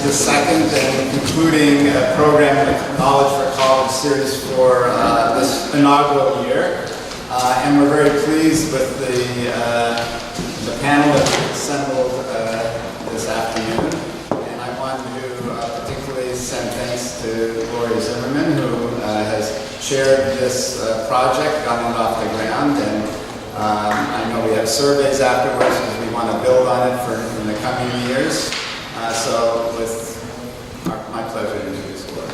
the second and concluding program in the Knowledge for College series for this inaugural year. And we're very pleased with the panel that we assembled this afternoon. And I want to particularly send thanks to Lori Zimmerman, who has shared this project, gotten it off the ground. And I know we have surveys afterwards because we want to build on it in the coming years. So with my pleasure to introduce Lori.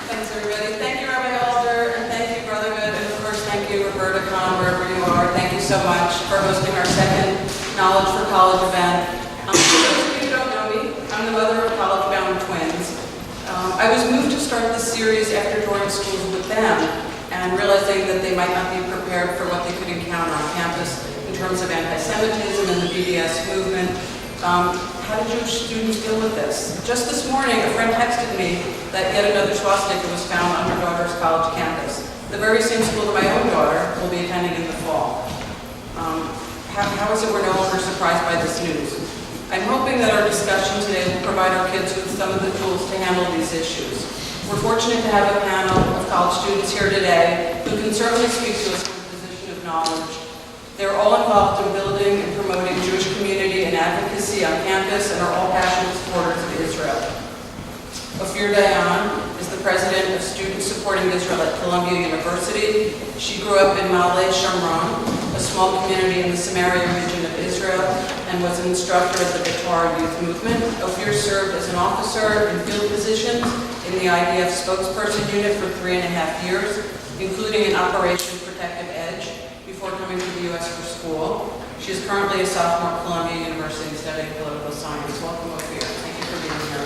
Thanks, everybody. Thank you, Rabbi Elder, and thank you, Brotherhood, and of course, thank you, Roberta Kahn, wherever you are. Thank you so much for hosting our second Knowledge for College event. For those of you who don't know me, I'm the mother of college-bound twins. I was moved to start this series after joining schools with them and realizing that they might not be prepared for what they could encounter on campus in terms of anti-Semitism and the BDS movement. How do Jewish students deal with this? Just this morning, a friend texted me that yet another swastika was found on her daughter's college campus, the very same school that my own daughter will be attending in the fall. How is it we're no longer surprised by this news? I'm hoping that our discussion today will provide our kids with some of the tools to handle these issues. We're fortunate to have a panel of college students here today who can certainly speak to us from a position of knowledge. They're all involved in building and promoting Jewish community and advocacy on campus and are all passionate supporters of Israel. Ophir is the president of Students Supporting Israel at Columbia University. She grew up in Ma'ale Shamron, a small community in the Samaria region of Israel, and was an instructor at the Batar Youth Movement. Ophir served as an officer in field positions in the IDF spokesperson unit for 3.5 years, including in Operation Protective Edge, before coming to the U.S. for school. She is currently a sophomore at Columbia University studying political science. Welcome, Ophir. Thank you for being here.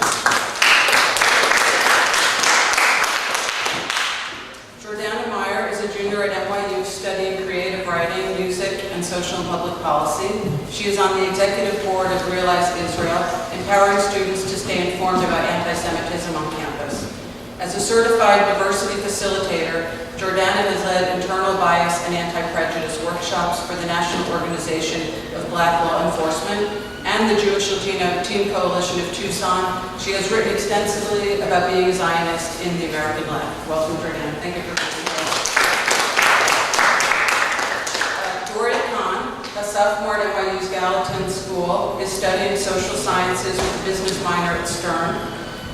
Jordana Meyer is a junior at NYU studying creative writing, music, and social and public policy. She is on the executive board of Realize Israel, empowering students to stay informed about anti-Semitism on campus. As a certified diversity facilitator, Jordana has led internal bias and anti-prejudice workshops for the National Organization of Black Law Enforcement and the Jewish Latino Teen Coalition of Tucson. She has written extensively about being a Zionist in the American left. Welcome, Jordana. Thank you for being here. Doria Khan, a sophomore at NYU's Gallatin School, is studying social sciences with a business minor at Stern.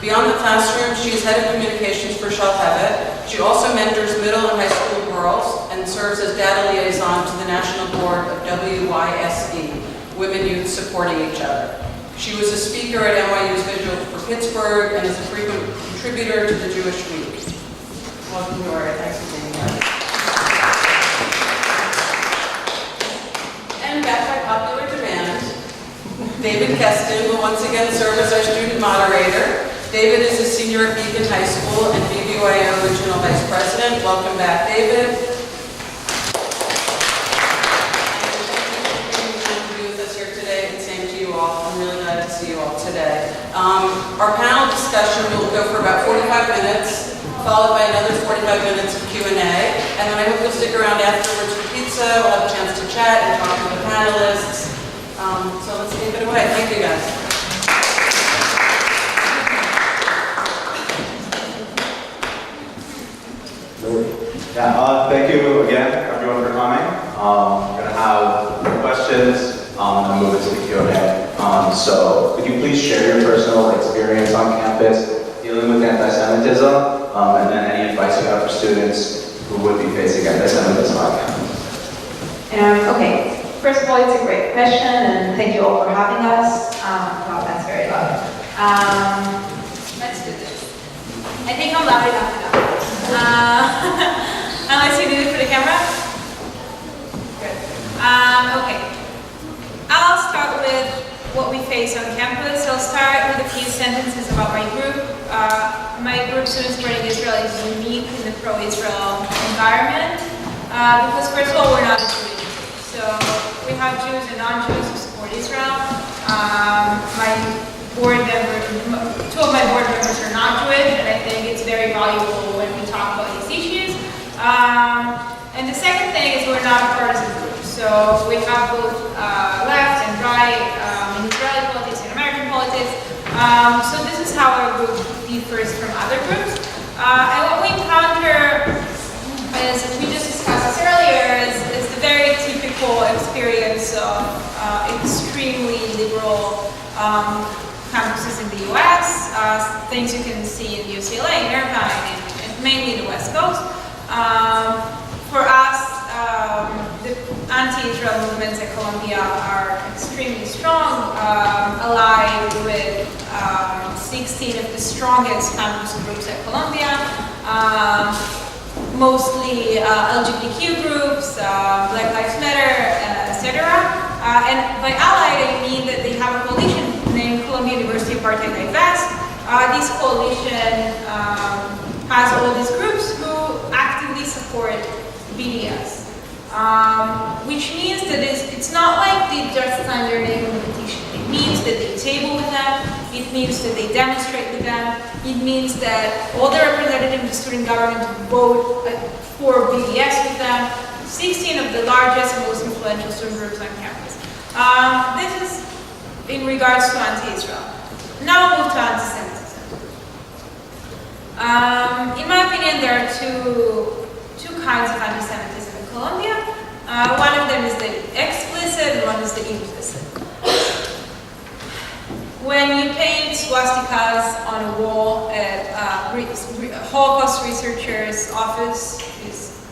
Beyond the classroom, she is head of communications for Shalhevet. She also mentors middle and high school girls and serves as data liaison to the national board of WYSE, Women Youth Supporting Each Other. She was a speaker at NYU's Vigil for Pittsburgh and is a frequent contributor to the Jewish Week. Welcome, Doria. Thanks for being here. And back by popular demand, David Keston will once again serve as our student moderator. David is a senior at Beacon High School and BBYO Regional Vice President. Welcome back, David. Thank you for being with us here today, and same to you all. I'm really glad to see you all today. Our panel discussion will go for about 45 minutes, followed by another 45 minutes of Q&A, and then I hope you'll stick around afterwards for pizza. We'll have a chance to chat and talk to the panelists. So let's take it away. Thank you, guys. Yeah, thank you again, everyone, for coming. We're going to have questions and move into the Q&A. So could you please share your personal experience on campus dealing with anti-Semitism, and then any advice you have for students who would be facing anti-Semitism on campus? Okay, first of all, it's a great question, and thank you all for having us. Wow, that's very loud. Let's do this. I think I'm loud enough. Unless you need it for the camera? Good. Okay. I'll start with what we face on campus. I'll start with a few sentences about my group. My group, Students Supporting Israel, is unique in the pro-Israel environment because, first of all, we're not a Jewish group. So we have Jews and non-Jews who support Israel. My board member, two of my board members are not Jewish, and I think it's very valuable when we talk about these issues. And the second thing is we're not a partisan group. So we have both left and right So this is how our group differs from other groups. And what we encounter is, as we just discussed this earlier, is the very typical experience of extremely liberal campuses in the US, things you can see in UCLA, in Irvine, and mainly the West Coast. For us, the anti-Israel movements at Columbia are extremely strong, allied with 16 of the strongest campus groups at Columbia, mostly LGBTQ groups, Black Lives Matter, etc. And by allied, I mean that they have a coalition named Columbia University Apartheid Divest. This coalition has all these groups who actively support BDS, which means that it's not like they just sign their name on the petition. It means that they table with them, it means that they demonstrate with them, it means that all the representatives of the student government vote for BDS with them, 16 of the largest and most influential student groups on campus. This is in regards to anti-Israel. Now we'll move to anti-Semitism. In my opinion, there are two kinds of anti-Semitism in Columbia. One of them is the explicit and one is the implicit. When you paint swastikas on a wall at Holocaust researcher's office,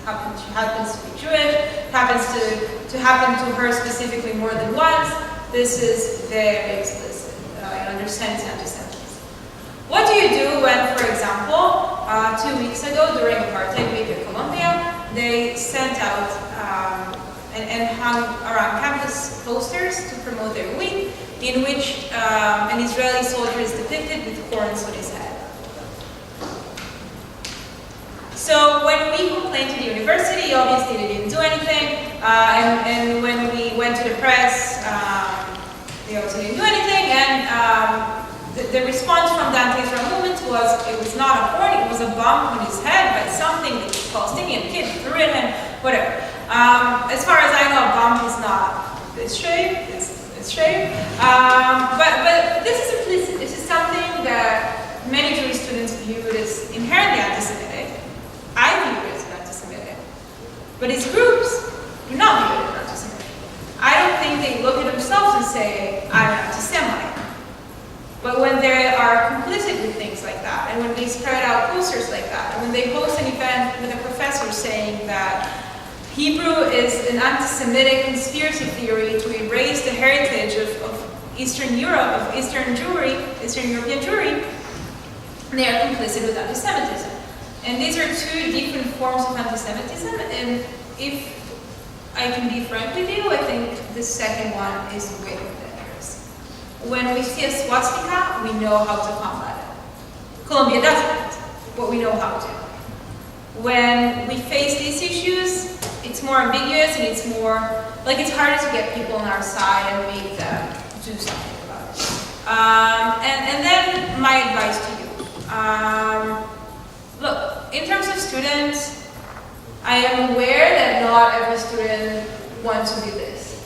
happens to be Jewish, happens to happen to her specifically more than once, this is very explicit. You understand it's anti-Semitism. What do you do when, for example, 2 weeks ago during Apartheid Week at Columbia, they sent out and hung around campus posters to promote their week, in which an Israeli soldier is depicted with horns on his head. So when we complained to the university, obviously they didn't do anything, and when we went to the press, they also didn't do anything, and the response from the anti-Israel movement was it was not a horn, it was a bump on his head by something that the Palestinian kid threw at him, whatever. As far as I know, a bump is not this shape, this shape. But this is implicit. This is something that many Jewish students view as inherently anti-Semitic. I view it as anti-Semitic. But his groups do not view it as anti-Semitic. I don't think they look at themselves and say, I'm anti-Semite. But when they are complicit with things like that, and when they spread out posters like that, and when they host an event with a professor saying that Hebrew is an anti-Semitic conspiracy theory to erase the heritage of Eastern Europe, of Eastern Jewry, Eastern European Jewry, they are complicit with anti-Semitism. And these are two different forms of anti-Semitism, and if I can be frank with you, I think the second one is way more dangerous. When we see a swastika, we know how to combat it. Columbia doesn't, but we know how to. When we face these issues, it's more ambiguous and it's more, like it's harder to get people on our side and make them do something about it. And then my advice to you. Look, in terms of students, I am aware that not every student wants to do this.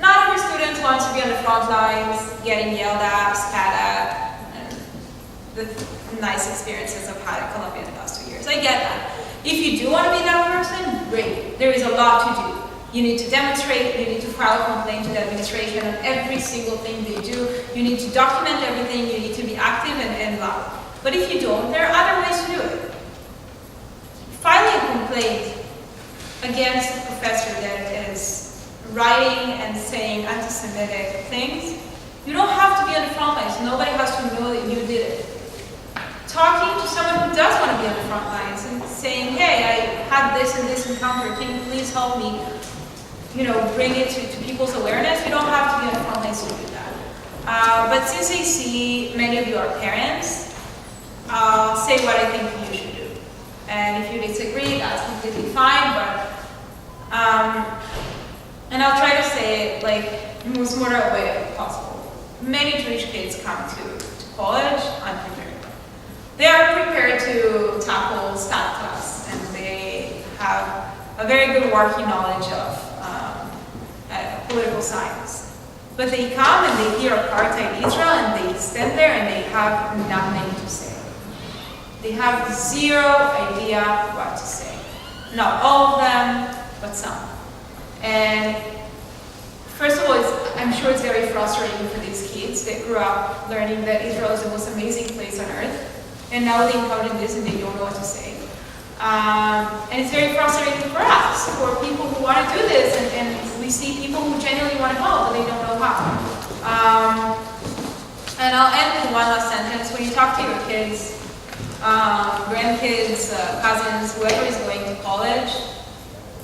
Not every student wants to be on the front lines, getting yelled at, spat at, and the nice experiences I've had at Columbia in the past 2 years. I get that. If you do want to be that person, great. There is a lot to do. You need to demonstrate, you need to file a complaint to the administration on every single thing they do. You need to document everything, you need to be active and loud. But if you don't, there are other ways to do it. Filing a complaint against a professor that is writing and saying anti-Semitic things, you don't have to be on the front lines. Nobody has to know that you did it. Talking to someone who does want to be on the front lines and saying, hey, I had this and this encounter, can you please help me, bring it to people's awareness? You don't have to be on the front lines to do that. But since I see many of you are parents, I'll say what I think you should do. And if you disagree, that's completely fine, but, and I'll try to say it like the most moderate way possible. Many Jewish kids come to college unprepared. They are prepared to tackle stat class, and they have a very good working knowledge of political science. But they come and they hear apartheid Israel and they stand there and they have nothing to say. They have zero idea what to say. Not all of them, but some. And first of all, I'm sure it's very frustrating for these kids that grew up learning that Israel is the most amazing place on earth. And now they encounter this and they don't know what to say. And it's very frustrating for us, for people who want to do this, and we see people who genuinely want to help, but they don't know how. And I'll end with one last sentence. When you talk to your kids, grandkids, cousins, whoever is going to college,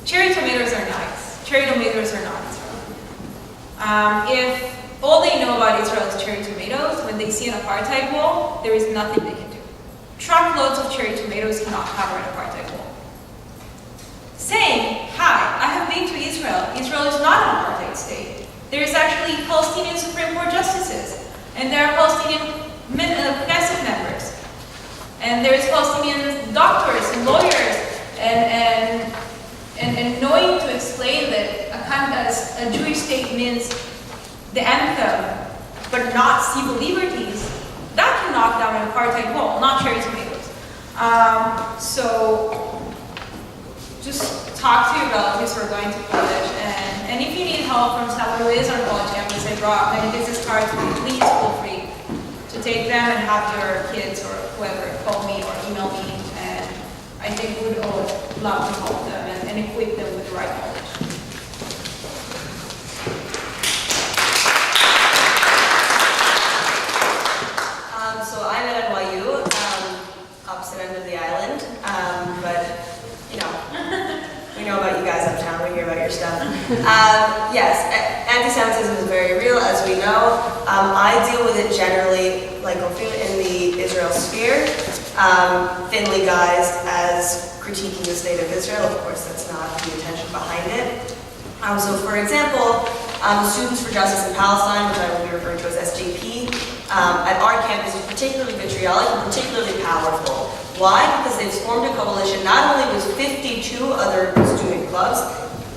cherry tomatoes are nice. Cherry tomatoes are not Israel. If all they know about Israel is cherry tomatoes, when they see an apartheid wall, there is nothing they can do. Truckloads of cherry tomatoes cannot cover an apartheid wall. Saying, hi, I have been to Israel. Israel is not an apartheid state. There is actually Palestinian Supreme Court justices, and there are Palestinian Knesset members, and there is Palestinian doctors and lawyers, and knowing to explain that a Jewish state means the anthem, but not civil liberties, that can knock down an apartheid wall, not cherry tomatoes. So just talk to your relatives who are going to college, and if you need help from someone who is on college campus, I brought many business cards, please feel free to take them and have your kids or whoever call me or email me, and I think we would all love to help them and equip them with the right knowledge. So I'm at NYU, opposite end of the island, but you know, we know about you guys uptown, we hear about your stuff. Yes, anti-Semitism is very real, as we know. I deal with it generally, like Ophir, in the Israel sphere, thinly guised as critiquing the state of Israel. Of course, that's not the intention behind it. So for example, Students for Justice in Palestine, which I will be referring to as SJP, at our campus is particularly vitriolic and particularly powerful. Why? Because they've formed a coalition not only with 52 other student clubs,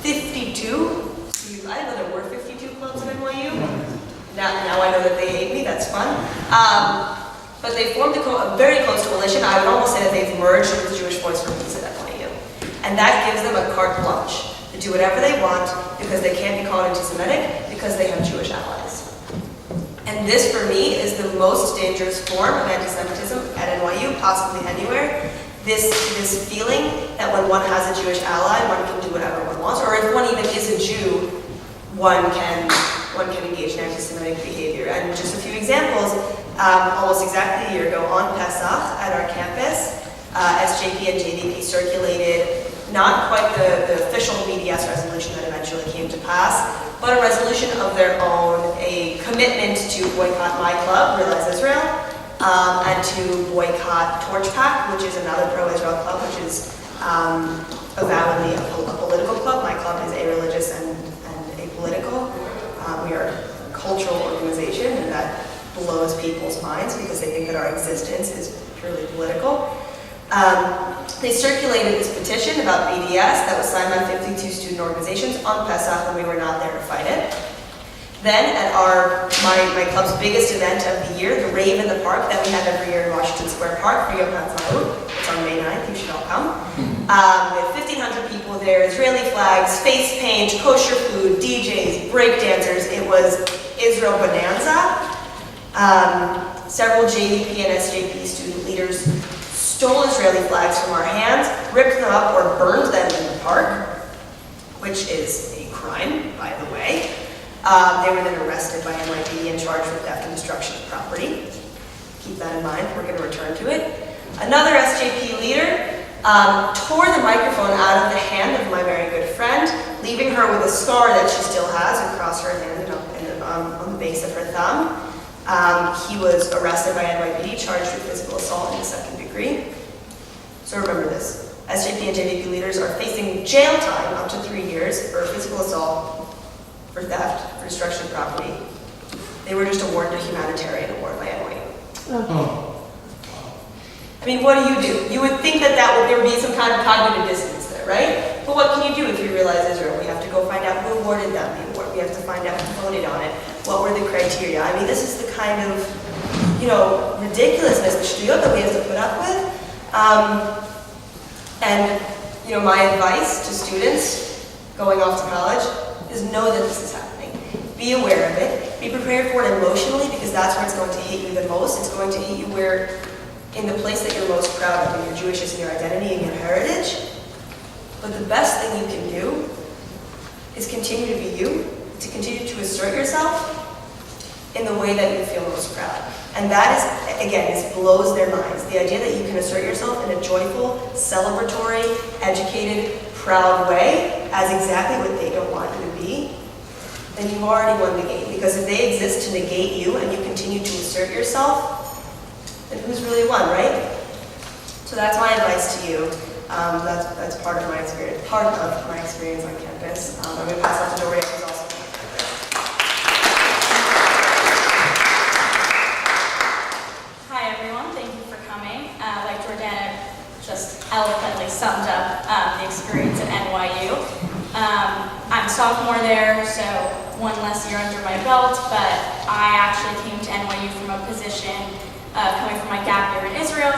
52, I didn't know there were 52 clubs at NYU. Now I know that they hate me, that's fun. But they formed a very close coalition. I would almost say that they've merged with the Jewish Voice for Peace at NYU. And that gives them a carte blanche to do whatever they want because they can't be called anti-Semitic because they have Jewish allies. And this, for me, is the most dangerous form of anti-Semitism at NYU, possibly anywhere. This feeling that when one has a Jewish ally, one can do whatever one wants, or if one even is a Jew, one can engage in anti-Semitic behavior. And just a few examples, almost exactly a year ago on Pesach at our campus, SJP and JVP circulated not quite the official BDS resolution that eventually came to pass, but a resolution of their own, a commitment to boycott my club, Realize Israel, and to boycott Torch Pack, which is another pro-Israel club, which is avowedly a political club. My club is a-religious and apolitical. We are a cultural organization, and that blows people's minds because they think that our existence is purely political. They circulated this petition about BDS that was signed by 52 student organizations on Pesach when we were not there to fight it. Then at my club's biggest event of the year, the Rave in the Park that we have every year in Washington Square Park for Yom HaAtzmaut, it's on May 9th, you should all come. We have 1,500 people there, Israeli flags, face paint, kosher food, DJs, breakdancers. It was Israel Bonanza. Several JVP and SJP student leaders stole Israeli flags from our hands, ripped them up, or burned them in the park, which is a crime, by the way. They were then arrested by NYPD and charged with theft and destruction of property. Keep that in mind, we're going to return to it. Another SJP leader tore the microphone out of the hand of my very good friend, leaving her with a scar that she still has across her hand and on the base of her thumb. He was arrested by NYPD, charged with physical assault in the second degree. So remember this. SJP and JVP leaders are facing jail time up to 3 years for physical assault, for theft, for destruction of property. They were just awarded a humanitarian award by NYU. Oh. I mean, what do? You would think that there would be some kind of cognitive dissonance there, right? But what can you do if you realize Israel? We have to go find out who awarded them the award. We have to find out who voted on it. what were the criteria? I mean, this is the kind of, ridiculousness, the shtiot that we have to put up with. And, my advice to students going off to college is know that this is happening. Be aware of it. Be prepared for it emotionally, because that's where it's going to hit you the most. It's going to hit you in the place that you're most proud of, in your Jewishness and your identity and your heritage. But the best thing you can do is continue to be you, to continue to assert yourself in the way that you feel most proud. And that is, again, this blows their minds. The idea that you can assert yourself in a joyful, celebratory, educated, proud way as exactly what they don't want you to be, then you've already won the game. Because if they exist to negate you and you continue to assert yourself, then who's really won, right? So that's my advice to you. That's part of my experience on campus. I'm going to pass out to Doria, who's also on campus. Hi everyone, thank you for coming. Like Jordana just eloquently summed up the experience at NYU. I'm a sophomore there, so one less year under my belt, but I actually came to NYU from a position coming from my gap year in Israel.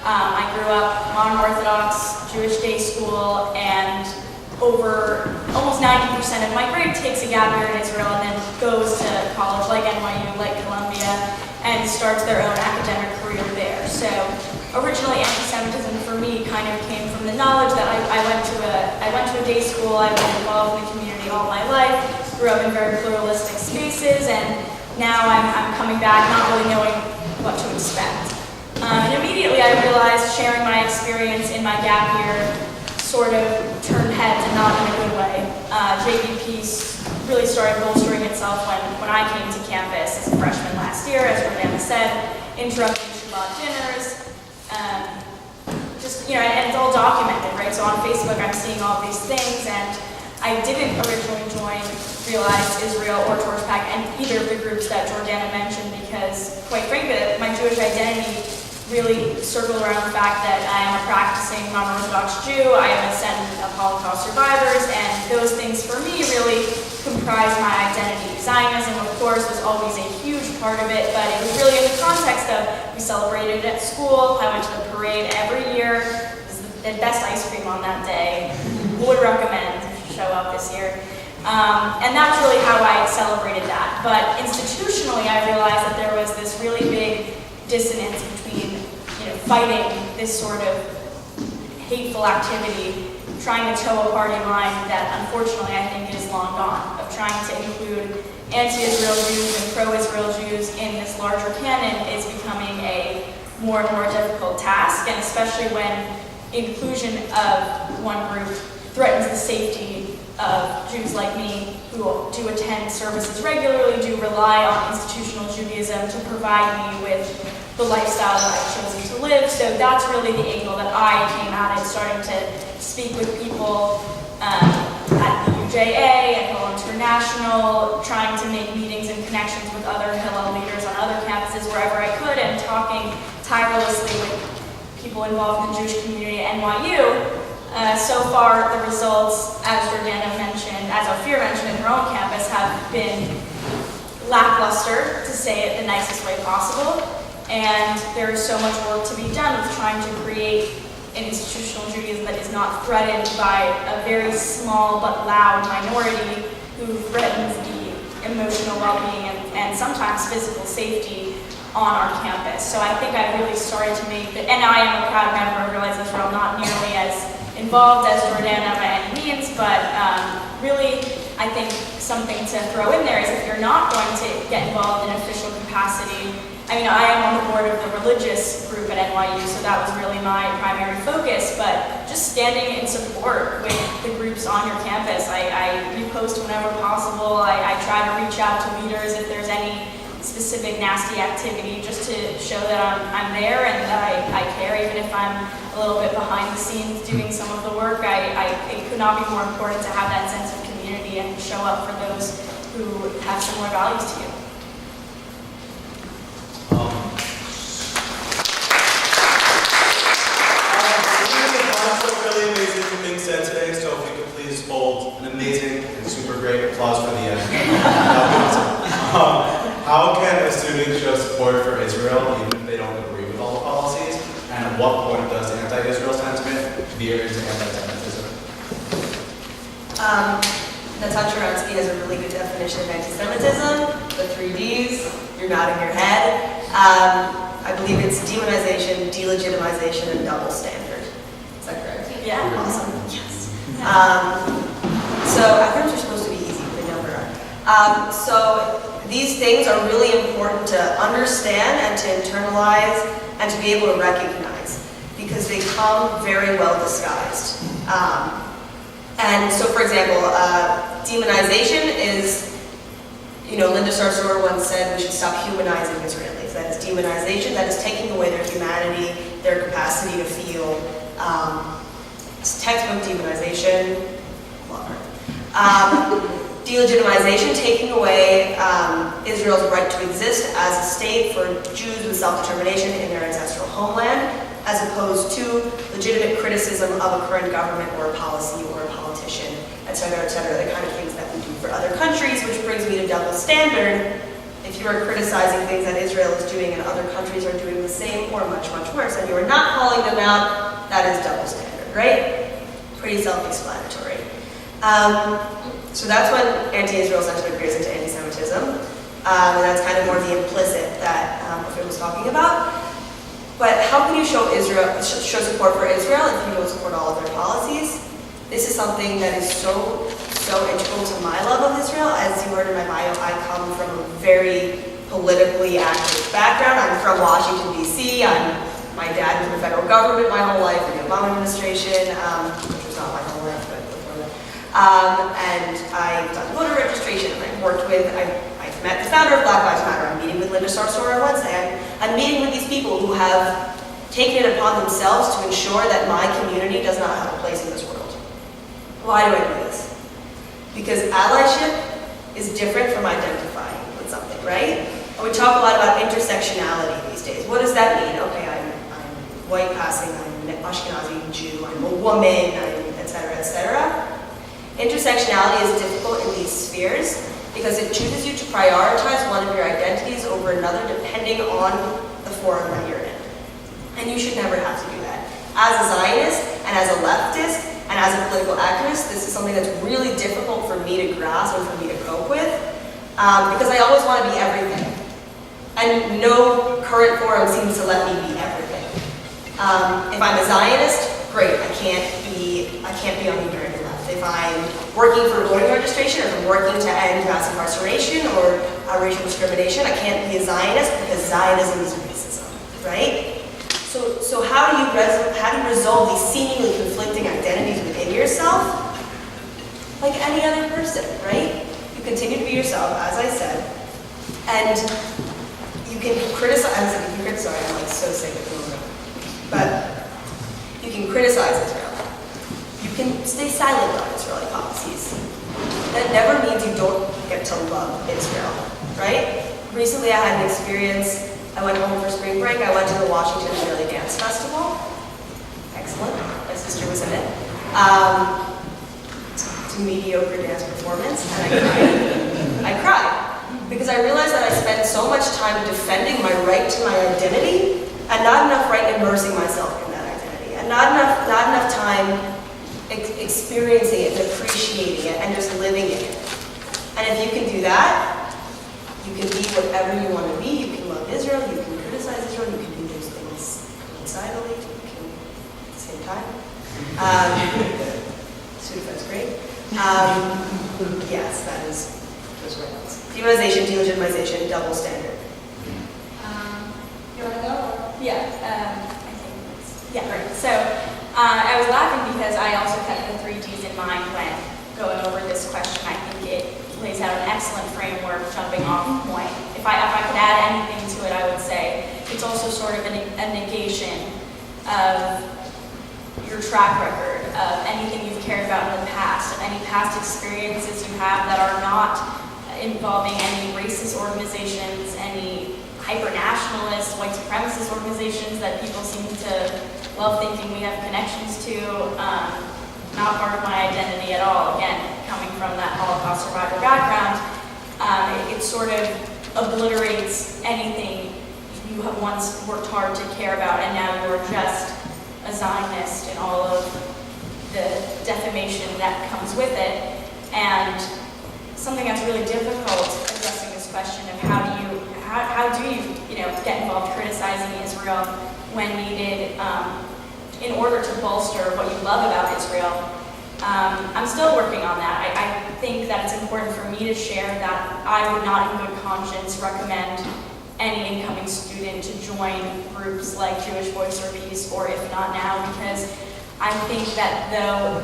I grew up modern Orthodox Jewish day school, and over almost 90% of my grade takes a gap year in Israel and then goes to college like NYU, like Columbia, and starts their own academic career there. So originally anti-Semitism for me kind of came from the knowledge that I went to a day school, I've been involved in the community all my life, grew up in very pluralistic spaces, and now I'm coming back not really knowing what to expect. And immediately I realized sharing my experience in my gap year sort of turned heads, and not in a good way. JVP really started bolstering itself when I came to campus as a freshman last year, as Jordana said, interrupting Shabbat dinners, and it's all documented, right? So on Facebook I'm seeing all these things, and I didn't originally join Realize Israel or Torch Pack and either of the groups that Jordana mentioned, because quite frankly my Jewish identity really circled around the fact that I am a practicing non-Orthodox Jew, I am a descendant of Holocaust survivors, and those things for me really comprise my identity. Zionism, of course, was always a huge part of it, but it was really in the context of we celebrated it at school, I went to the parade every year, it was the best ice cream on that day, would recommend if you show up this year. And that's really how I celebrated that. But institutionally, I realized that there was this really big dissonance between, fighting this sort of hateful activity, trying to toe a party line that unfortunately I think is long gone, of trying to include anti-Israel Jews and pro-Israel Jews in this larger canon is becoming a more and more difficult task, and especially when inclusion of one group threatens the safety of Jews like me who do attend services regularly, do rely on institutional Judaism to provide me with the lifestyle that I've chosen to live. So that's really the angle that I came at it, starting to speak with people at the UJA and Hillel International, trying to make meetings and connections with other Hillel leaders on other campuses wherever I could, and talking tirelessly with people involved in the Jewish community at NYU. So far, the results, as Jordana mentioned, as Ophir mentioned in her own campus, have been lackluster, to say it the nicest way possible. And there is so much work to be done with trying to create an institutional Judaism that is not threatened by a very small but loud minority who threatens the emotional well-being and sometimes physical safety on our campus. So I think I really started to make it, and I am a proud member of Realize Israel, not nearly as involved as Jordana by any means, but really I think something to throw in there is if you're not going to get involved in official capacity. I mean, I am on the board of the religious group at NYU, so that was really my primary focus, but just standing in support with the groups on your campus. I repost whenever possible. I try to reach out to leaders if there's any specific nasty activity, just to show that I'm there and that I care, even if I'm a little bit behind the scenes doing some of the work. It could not be more important to have that sense of community and show up for those who have similar values to you. Really amazing things said today, so if you could please hold an amazing and super great applause for the end. That would be awesome. definition of anti-Semitism, the 3 Ds, you're nodding your head. I believe it's demonization, delegitimization, and double standard. Is that correct? Yeah. Awesome. Yes. So acronyms are supposed to be easy, but they never are. So these things are really important to understand and to internalize and to be able to recognize because they come very well disguised. And so, for example, demonization is, Linda Sarsour once said we should stop humanizing Israelis. That is demonization, that is taking away their humanity, their capacity to feel. It's textbook demonization, love her. Delegitimization, taking away Israel's right to exist as a state for Jews with self-determination in their ancestral homeland, as opposed to legitimate criticism of a current government or a policy or a politician, et cetera, the kind of things that we do for other countries, which brings me to double standard. If you are criticizing things that Israel is doing and other countries are doing the same or much, much worse, and you are not calling them out, that is double standard, right? Pretty self-explanatory. So that's when anti-Israel sentiment veers into anti-Semitism. And that's kind of more the implicit that Ophir was talking about. But how can you show support for Israel if you don't support all of their policies? This is something that is so integral to my love of Israel. As you heard in my bio, I come from a very politically active background. I'm from Washington, D.C. My dad was in the federal government my whole life in the Obama administration, which was not my whole life, but before that. And I've done voter registration, and I've worked with, I've met the founder of Black Lives Matter. I'm meeting with Linda Sarsour on Wednesday. I'm meeting with these people who have taken it upon themselves to ensure that my community does not have a place in this world. Why do I do this? Because allyship is different from identifying with something, right? And we talk a lot about intersectionality these days. What does that mean? Okay, I'm white passing, I'm Ashkenazi Jew, I'm a woman, I'm et cetera. Intersectionality is difficult in these spheres because it chooses you to prioritize one of your identities over another depending on the forum that you're in. And you should never have to do that. As a Zionist and as a leftist and as a political activist, this is something that's really difficult for me to grasp and for me to cope with because I always want to be everything. And no current forum seems to let me be everything. If I'm a Zionist, great, I can't be on either end of left. If I'm working for voting registration, or if I'm working to end mass incarceration or racial discrimination, I can't be a Zionist because Zionism is racism, right? So how do you resolve these seemingly conflicting identities within yourself? Like any other person, right? You continue to be yourself, as I said, and you can criticize. Sorry, I'm like so sick of the moment. But you can criticize Israel. You can stay silent on Israeli policies. That never means you don't get to love Israel, right? Recently I had an experience. I went home for spring break. I went to the Washington Israeli Dance Festival. Excellent. My sister was in it. It's a mediocre dance performance, and I cried because I realized that I spent so much time defending my right to my identity and not enough right immersing myself in that identity, and not enough time experiencing it, and appreciating it, and just living it. And if you can do that, you can be whatever you want to be. You can love Israel, you can criticize Israel, you can do those things coincidentally, you can at the same time. That's great. Yes, that is those right ones. Demonization, delegitimization, double standard. You want to go? Yeah, I think it's, yeah, right. So I was laughing because I also kept the 3 Ds in mind when going over this question. I think it lays out an excellent framework, jumping off point. If I could add anything to it, I would say it's also sort of a negation of your track record, of anything you've cared about in the past, of any past experiences you have that are not involving any racist organizations, any hyper-nationalist, white supremacist organizations that people seem to love thinking we have connections to. Not part of my identity at all. Again, coming from that Holocaust survivor background, it sort of obliterates anything you have once worked hard to care about, and now you're just a Zionist and all of the defamation that comes with it. And something that's really difficult addressing this question of how do you get involved criticizing Israel when needed in order to bolster what you love about Israel. I'm still working on that. I think that it's important for me to share that I would not in good conscience recommend any incoming student to join groups like Jewish Voice or Peace, or if not now, because I think that though,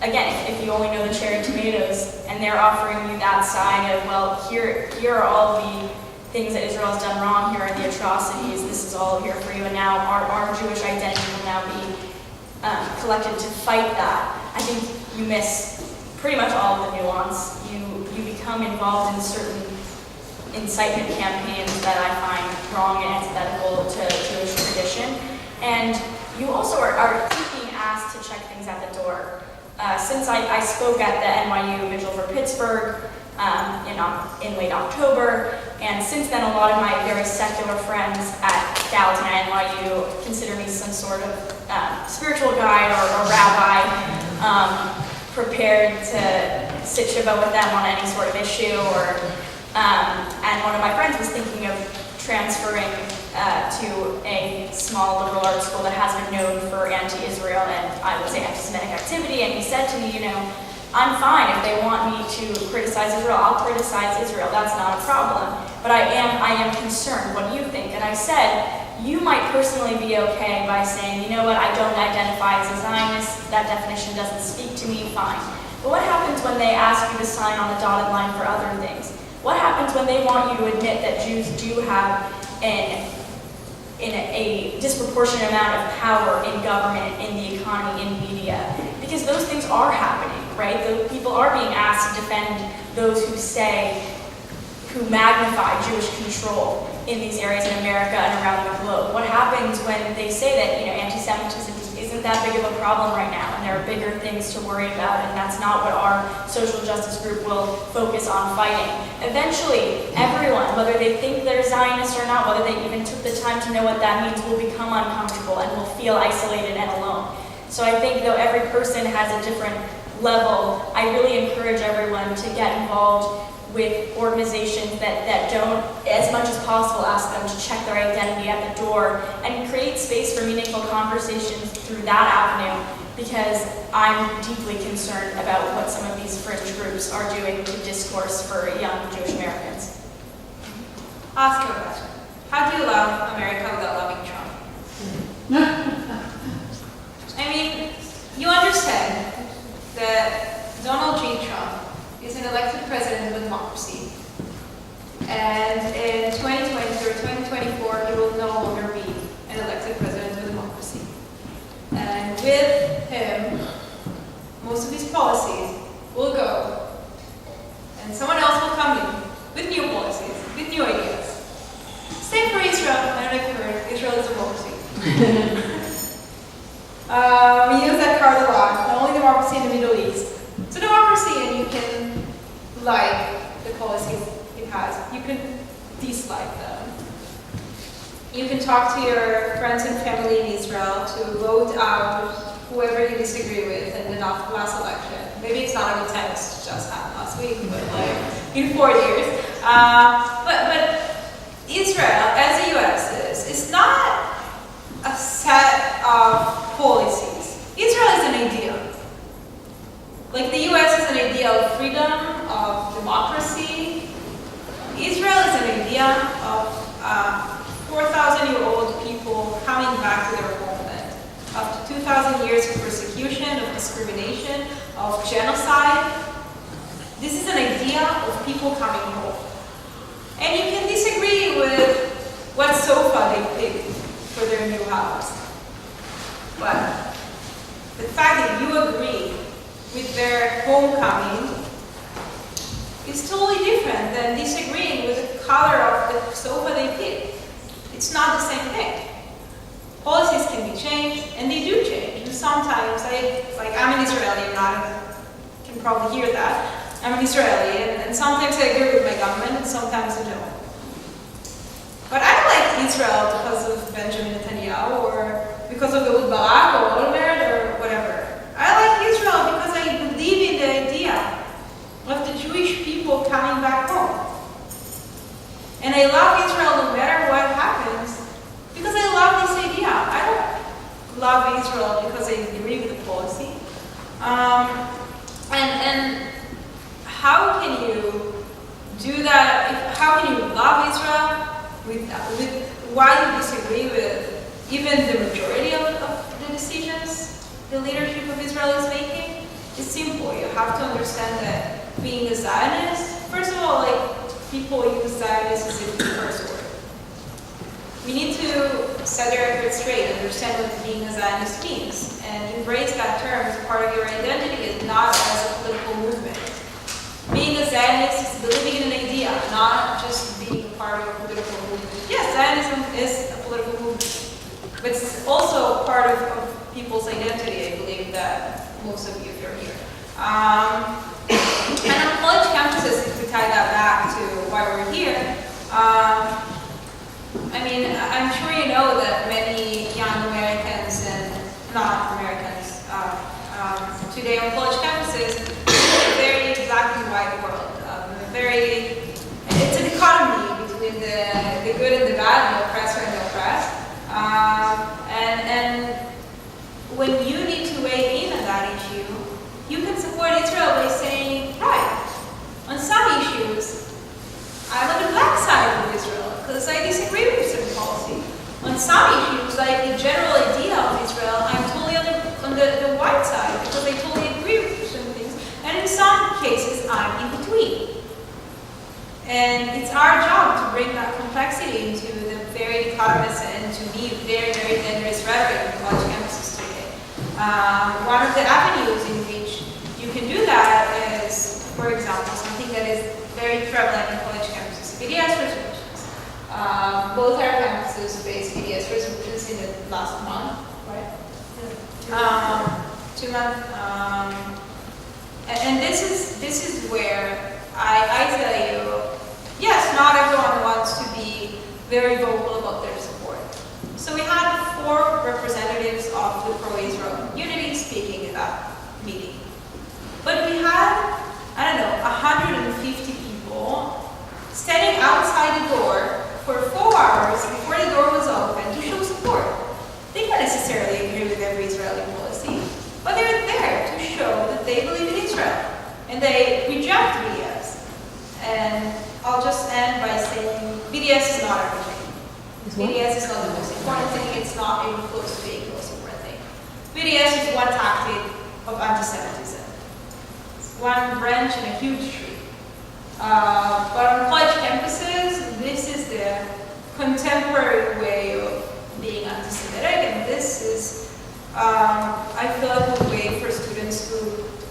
again, if you only know the cherry tomatoes and they're offering you that side of, well, here are all the things that Israel has done wrong, here are the atrocities, this is all here for you, and now our Jewish identity will now be collected to fight that. I think you miss pretty much all of the nuance. You become involved in certain incitement campaigns that I find wrong and antithetical to Jewish tradition. And you also are being asked to check things at the door. Since I spoke at the NYU Vigil for Pittsburgh in late October, and since then a lot of my very secular friends at Gallatin and NYU consider me some sort of spiritual guide or rabbi, prepared to sit Shiva with them on any sort of issue, and one of my friends was thinking of transferring to a small liberal arts school that has been known for anti-Israel and I would say anti-Semitic activity, and he said to me, I'm fine if they want me to criticize Israel, I'll criticize Israel, that's not a problem, but I am concerned, what do you think? And I said, you might personally be okay by saying, you know what, I don't identify as a Zionist, that definition doesn't speak to me, fine. But what happens when they ask you to sign on the dotted line for other things? What happens when they want you to admit that Jews do have a disproportionate amount of power in government, in the economy, in media? Because those things are happening, right? Those people are being asked to defend those who magnify Jewish control in these areas in America and around the globe. What happens when they say that anti-Semitism isn't that big of a problem right now and there are bigger things to worry about, and that's not what our social justice group will focus on fighting? Eventually, everyone, whether they think they're Zionist or not, whether they even took the time to know what that means, will become uncomfortable and will feel isolated and alone. So I think though every person has a different level, I really encourage everyone to get involved with organizations that don't, as much as possible, ask them to check their identity at the door and create space for meaningful conversations through that avenue, because I'm deeply concerned about what some of these fringe groups are doing to discourse for young Jewish Americans. Ask you a question. How do you love America without loving Trump? I mean, you understand that Donald J. Trump is an elected president of a democracy. And in 2020 or 2024, he will no longer be an elected president of a democracy. And with him, most of his policies will go. And someone else will come in with new policies, with new ideas. Same for Israel. I don't know if you heard, Israel is a democracy. We use that card a lot. The only democracy in the Middle East. It's a democracy, and you can like the policies it has. You can dislike them. You can talk to your friends and family in Israel to vote out whoever you disagree with in the last election. Maybe it's not a good time, it's just happened last week, but like in 4 years. But Israel, as the US is not a set of policies. Israel is an idea. Like the US is an idea of freedom, of democracy. Israel is an idea of 4,000-year-old people coming back to their homeland. After 2,000 years of persecution, of discrimination, of genocide, this is an idea of people coming home. And you can disagree with what sofa they picked for their new house. But the fact that you agree with their homecoming is totally different than disagreeing with the color of the sofa they picked. It's not the same thing. Policies can be changed, and they do change. And sometimes, I'm an Israeli, you can probably hear that. I'm an Israeli, and sometimes I agree with my government, and sometimes I don't. But I don't like Israel because of Benjamin Netanyahu, or because of Ehud Barak, or Olmert, or whatever. I like Israel because I believe in the idea of the Jewish people And I love Israel no matter what happens because I love this idea. I don't love Israel because I agree with the policy. And how can you do that? How can you love Israel while you disagree with even the majority of the decisions the leadership of Israel is making? It's simple. You have to understand that being a Zionist, first of all, people use Zionist as a curse word. We need to set the record straight, understand what being a Zionist means, and embrace that term as part of your identity, and not as a political movement. Being a Zionist is believing in an idea, not just being a part of a political movement. Yes, Zionism is a political movement, but it's also part of people's identity. I believe that most of you are here. And on college campuses, if we tie that back to why we're here, I mean, I'm sure you know that many young Americans and non-Americans today on college campuses live a very black and white world. It's a dichotomy between the good and the bad, the oppressor and the oppressed. And when you need to weigh in on that issue, you can support Israel by saying, right, on some issues, I'm on the black side of Israel because I disagree with certain policy. On some issues, like the general idea of Israel, I'm totally on the white side because I totally agree with certain things. And in some cases, I'm in between. And it's our job to bring that complexity into the very dichotomous and to me very, very dangerous rhetoric on college campuses today. One of the avenues in which you can do that is, for example, something that is very prevalent in college campuses, BDS resolutions. Both our campuses faced BDS resolutions in the last month, right? 2 months. And this is where I tell you, yes, not everyone wants to be very vocal about their support. So we had 4 representatives of the pro-Israel community speaking at that meeting. But we had, 150 people standing outside the door for 4 hours before the door was open to show support. They don't necessarily agree with every Israeli policy, but they're there to show that they believe in Israel and they reject BDS. And I'll just end by saying BDS is not everything. BDS is not the most important thing. It's not even close to being the most important thing. BDS is one tactic of anti-Semitism. It's one branch in a huge tree. But on college campuses, this is the contemporary way of being anti-Semitic, and this is, I feel like, a way for students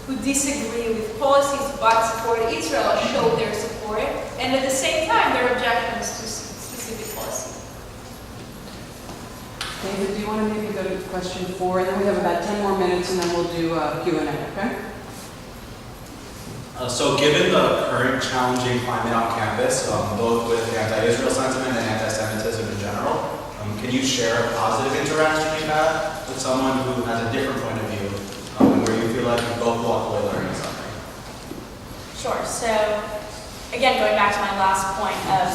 who disagree with policies but support Israel show their support, and at the same time their objections to specific policies. David, do you want to maybe go to question 4, and then we have about 10 more minutes, and then we'll do a Q&A, okay? So given the current challenging climate on campus, both with anti-Israel sentiment and anti-Semitism in general, can you share a positive interaction you've had with someone who has a different point of view, where you feel like you both walk away learning something? Sure. So, again, going back to my last point of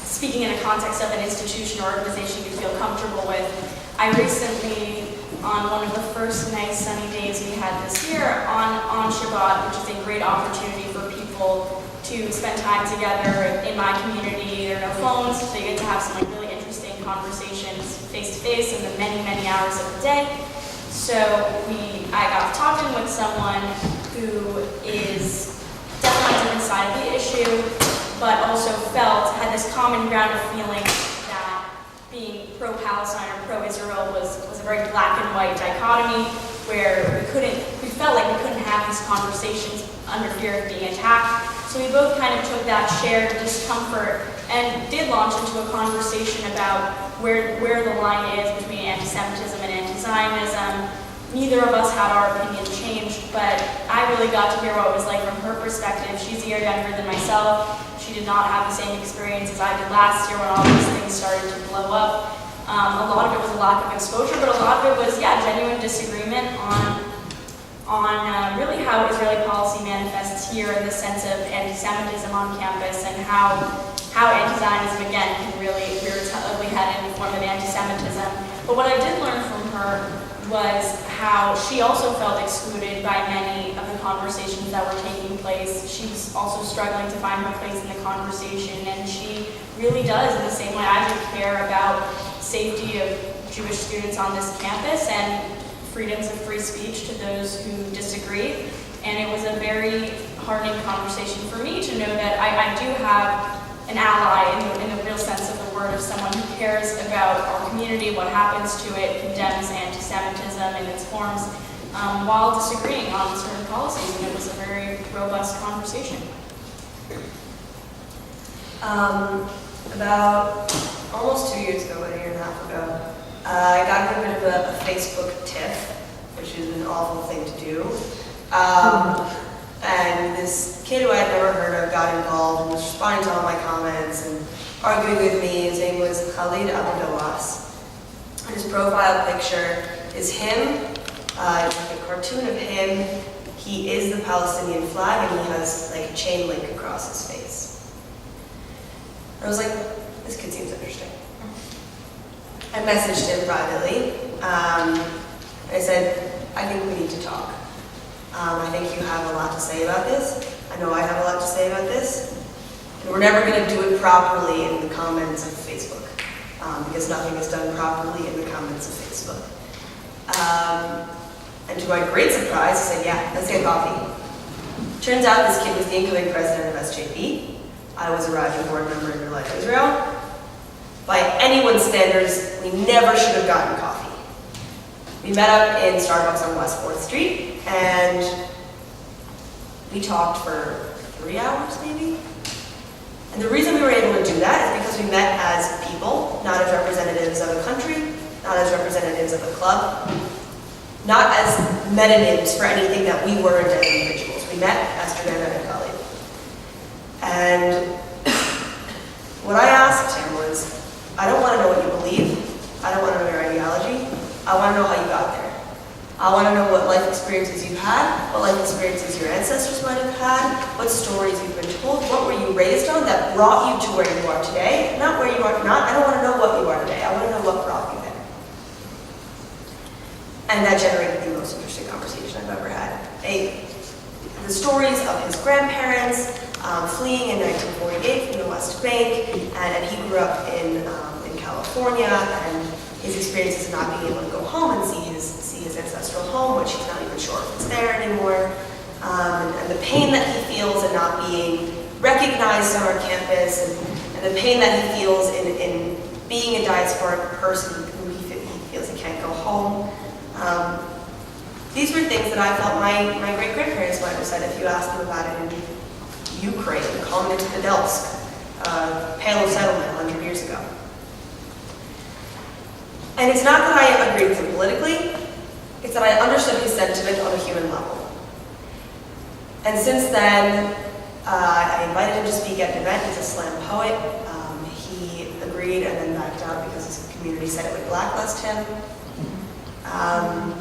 speaking in a context of an institution or organization you feel comfortable with, I recently, on one of the first nice sunny days we had this year, on Shabbat, which is a great opportunity for people to spend time together in my community. There are no phones, so you get to have some really interesting conversations face-to-face in the many, many hours of the day. So I got talking with someone who is definitely on the side of the issue, but also had this common ground of feeling that being pro-Palestine or pro-Israel was a very black and white dichotomy where we felt like we couldn't have these conversations under fear of being attacked. So we both kind of took that shared discomfort and did launch into a conversation about where the line is between anti-Semitism and anti-Zionism. Neither of us had our opinion changed, but I really got to hear what it was like from her perspective. She's a year younger than myself. She did not have the same experience as I did last year when all these things started to blow up. A lot of it was a lack of exposure, but a lot of it was, genuine disagreement on really how Israeli policy manifests here in the sense of anti-Semitism on campus and how how anti-Zionism, again, can really rear its ugly head in the form of anti-Semitism. But what I did learn from her was how she also felt excluded by many of the conversations that were taking place. She's also struggling to find her place in the conversation, and she really does, in the same way I do, care about safety of Jewish students on this campus and freedoms of free speech to those who disagree. And it was a very heartening conversation for me to know that I do have an ally in the real sense of the word, of someone who cares about our community, what happens to it, condemns anti-Semitism in its forms, while disagreeing on certain policies, and it was a very robust conversation. About almost 2 years ago, 1.5 years ago, I got a bit of a Facebook tiff, which is an awful thing to do. And this kid who I had never heard of got involved and was responding to all my comments and arguing with me. His name was Khalid Aboudawas. And his profile picture is him, like a cartoon of him. He is the Palestinian flag, and he has like a chain link across his face. I was like, this kid seems interesting. I messaged him privately. I said, I think we need to talk. I think you have a lot to say about this. I know I have a lot to say about this. And we're never going to do it properly in the comments of Facebook, because nothing is done properly in the comments of Facebook. And to my great surprise, he said, yeah, let's get coffee. Turns out this kid was the incoming president of SJP. I was a rising board member in Real Life Israel. By anyone's standards, we never should have gotten coffee. We met up in Starbucks on West 4th Street, and we talked for 3 hours, maybe? And the reason we were able to do that is because we met as people, not as representatives of a country, not as representatives of a club, not as metonyms for anything that we weren't as individuals. We met as Jordana and Khalid. And what I asked him was, I don't want to know what you believe. I don't want to know your ideology. I want to know how you got there. I want to know what life experiences you had, what life experiences your ancestors might have had, what stories you've been told, what were you raised on that brought you to where you are today, not where you are not. I don't want to know what you are today. I want to know what brought you there. And that generated the most interesting conversation I've ever had. The stories of his grandparents fleeing in 1948 from the West Bank, and he grew up in California, and his experiences of not being able to go home and see his ancestral home, which he's not even sure if it's there anymore, and the pain that he feels in not being recognized on our campus, and the pain that he feels in being a diasporic person who he feels he can't go home. These were things that I felt my great-grandparents might have said if you asked them about it in Ukraine, calling it the Delsk, Pale settlement 100 years ago. And it's not that I agreed with him politically, it's that I understood his sentiment on a human level. And since then, I invited him to speak at an event. He's a slam poet. He agreed and then backed out because his community said it would blacklist him. Our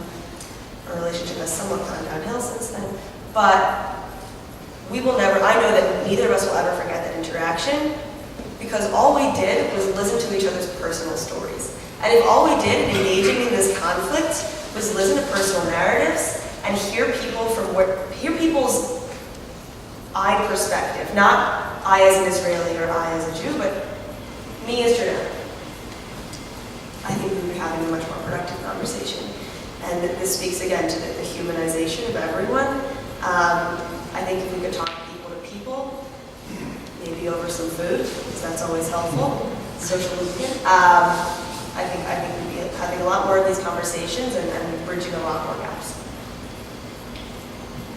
relationship has somewhat gone downhill since then. But we will never, I know that neither of us will ever forget that interaction, because all we did was listen to each other's personal stories. And if all we did in engaging in this conflict was listen to personal narratives and hear people's I perspective, not I as an Israeli or I as a Jew, but me as Jordana, I think we would be having a much more productive conversation. And this speaks again to the humanization of everyone. I think if we could talk people, maybe over some food, because that's always helpful, social media. I think we'd be having a lot more of these conversations and bridging a lot more gaps.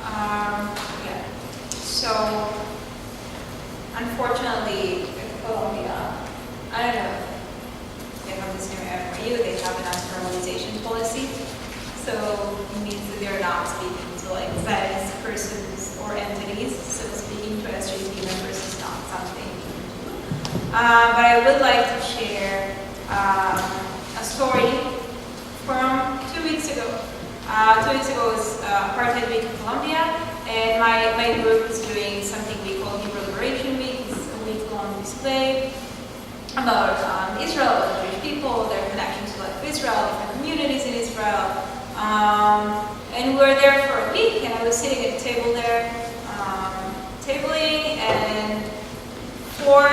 Yeah. So, unfortunately, in Colombia, I don't know, they have this new FRU, they have an anti-normalization policy. So it means that they're not speaking to like Zionist persons or entities. So speaking to SJP members is not something. But I would like to share a story from 2 weeks ago. 2 weeks ago was Apartheid Week in Colombia, and my group is doing something we call Hebrew Liberation Week. It's a week-long display about Israel, about Jewish people, their connection to like Israel, different communities in Israel. And we were there for a week, and I was sitting at a table there, tabling, and 4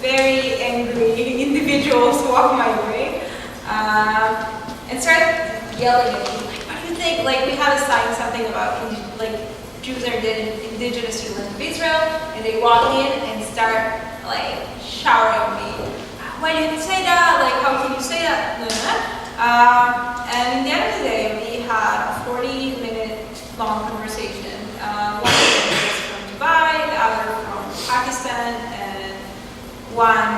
very angry individuals walked my way and started yelling at me, like, what do you think? Like, we had to sign something about, like, Jews are indigenous to the land of Israel, and they walk in and start, like, showering at me. Why did you say that? Like, how can you say that? And in the end of the day, we had a 40-minute long conversation. One was from Dubai, the other from Pakistan, and one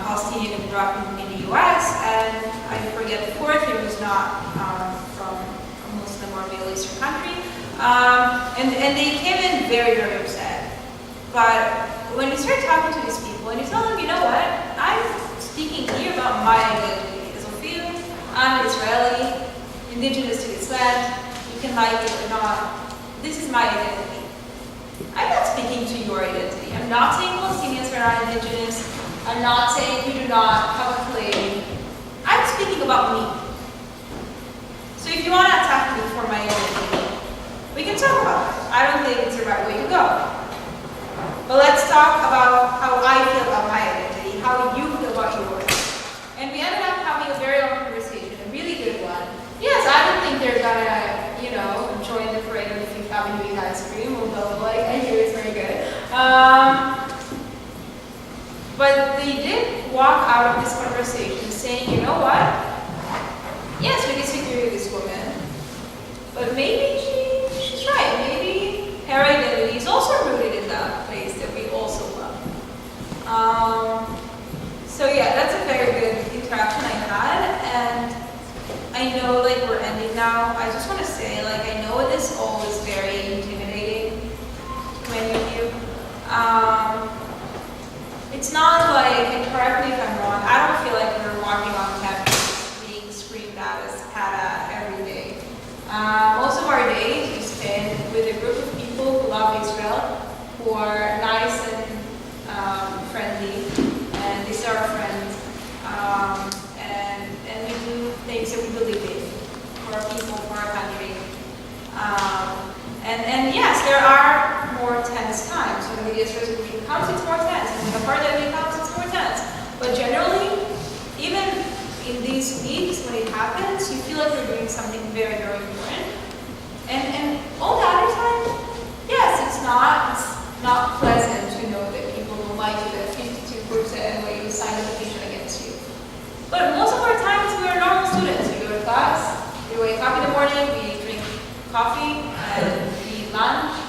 Palestinian who grew up in the US, and I forget the fourth, he was not from a Muslim or Middle Eastern country. And they came in very, very upset. But when you start talking to these people and you tell them, you know what, I'm speaking here about my identity as Ophir. I'm Israeli, indigenous to this land. You can like it or not. This is my identity. I'm not speaking to your identity. I'm not saying Palestinians are not indigenous. I'm not saying we do not have a claim. I'm speaking about me. So if you want to attack me for my identity, we can talk about it. I don't think it's the right way to go. But let's talk about how I feel about my identity, how you feel about yours. And we ended up having a very long conversation, a really good one. Yes, I don't think they're gonna, join the parade on the Fifth Avenue eat ice cream, although I hear it's very good. But they did walk out of this conversation saying, you know what? Yes, we disagree with this woman, but maybe she's right. Maybe her identity is also rooted in that place that we also love. So yeah, that's a very good interaction I had, and I know we're ending now. I just want to say I know this all is very intimidating to many of you. It's not and correct me if I'm wrong, I don't feel like we're walking on campus being screamed at every day. Most of our days we spend with a group of people who love Israel, who are nice and friendly, and these are our friends. And we do things that we believe in for our people, for our country. And yes, there are more tense times. When the Media's resolution comes, it's more tense. And when the part that comes, it's more tense. But generally, even in these weeks when it happens, you feel like you're doing something very, very important. And all the other time, yes, it's not pleasant to know that people don't like you, that 52% when you sign a petition against you. But most of our times, we are normal students. We go to class, we wake up in the morning, we drink coffee, and we eat lunch.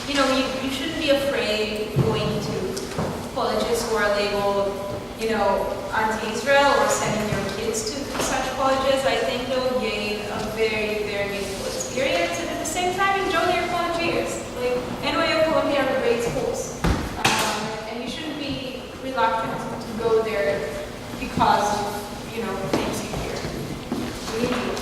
You shouldn't be afraid going to colleges who are labeled, anti-Israel or sending your kids to such colleges. I think they'll gain a very, very meaningful experience, and at the same time, enjoy their college years. NYU and Columbia are great schools, and you shouldn't be reluctant to go there because of, things you hear. We need you.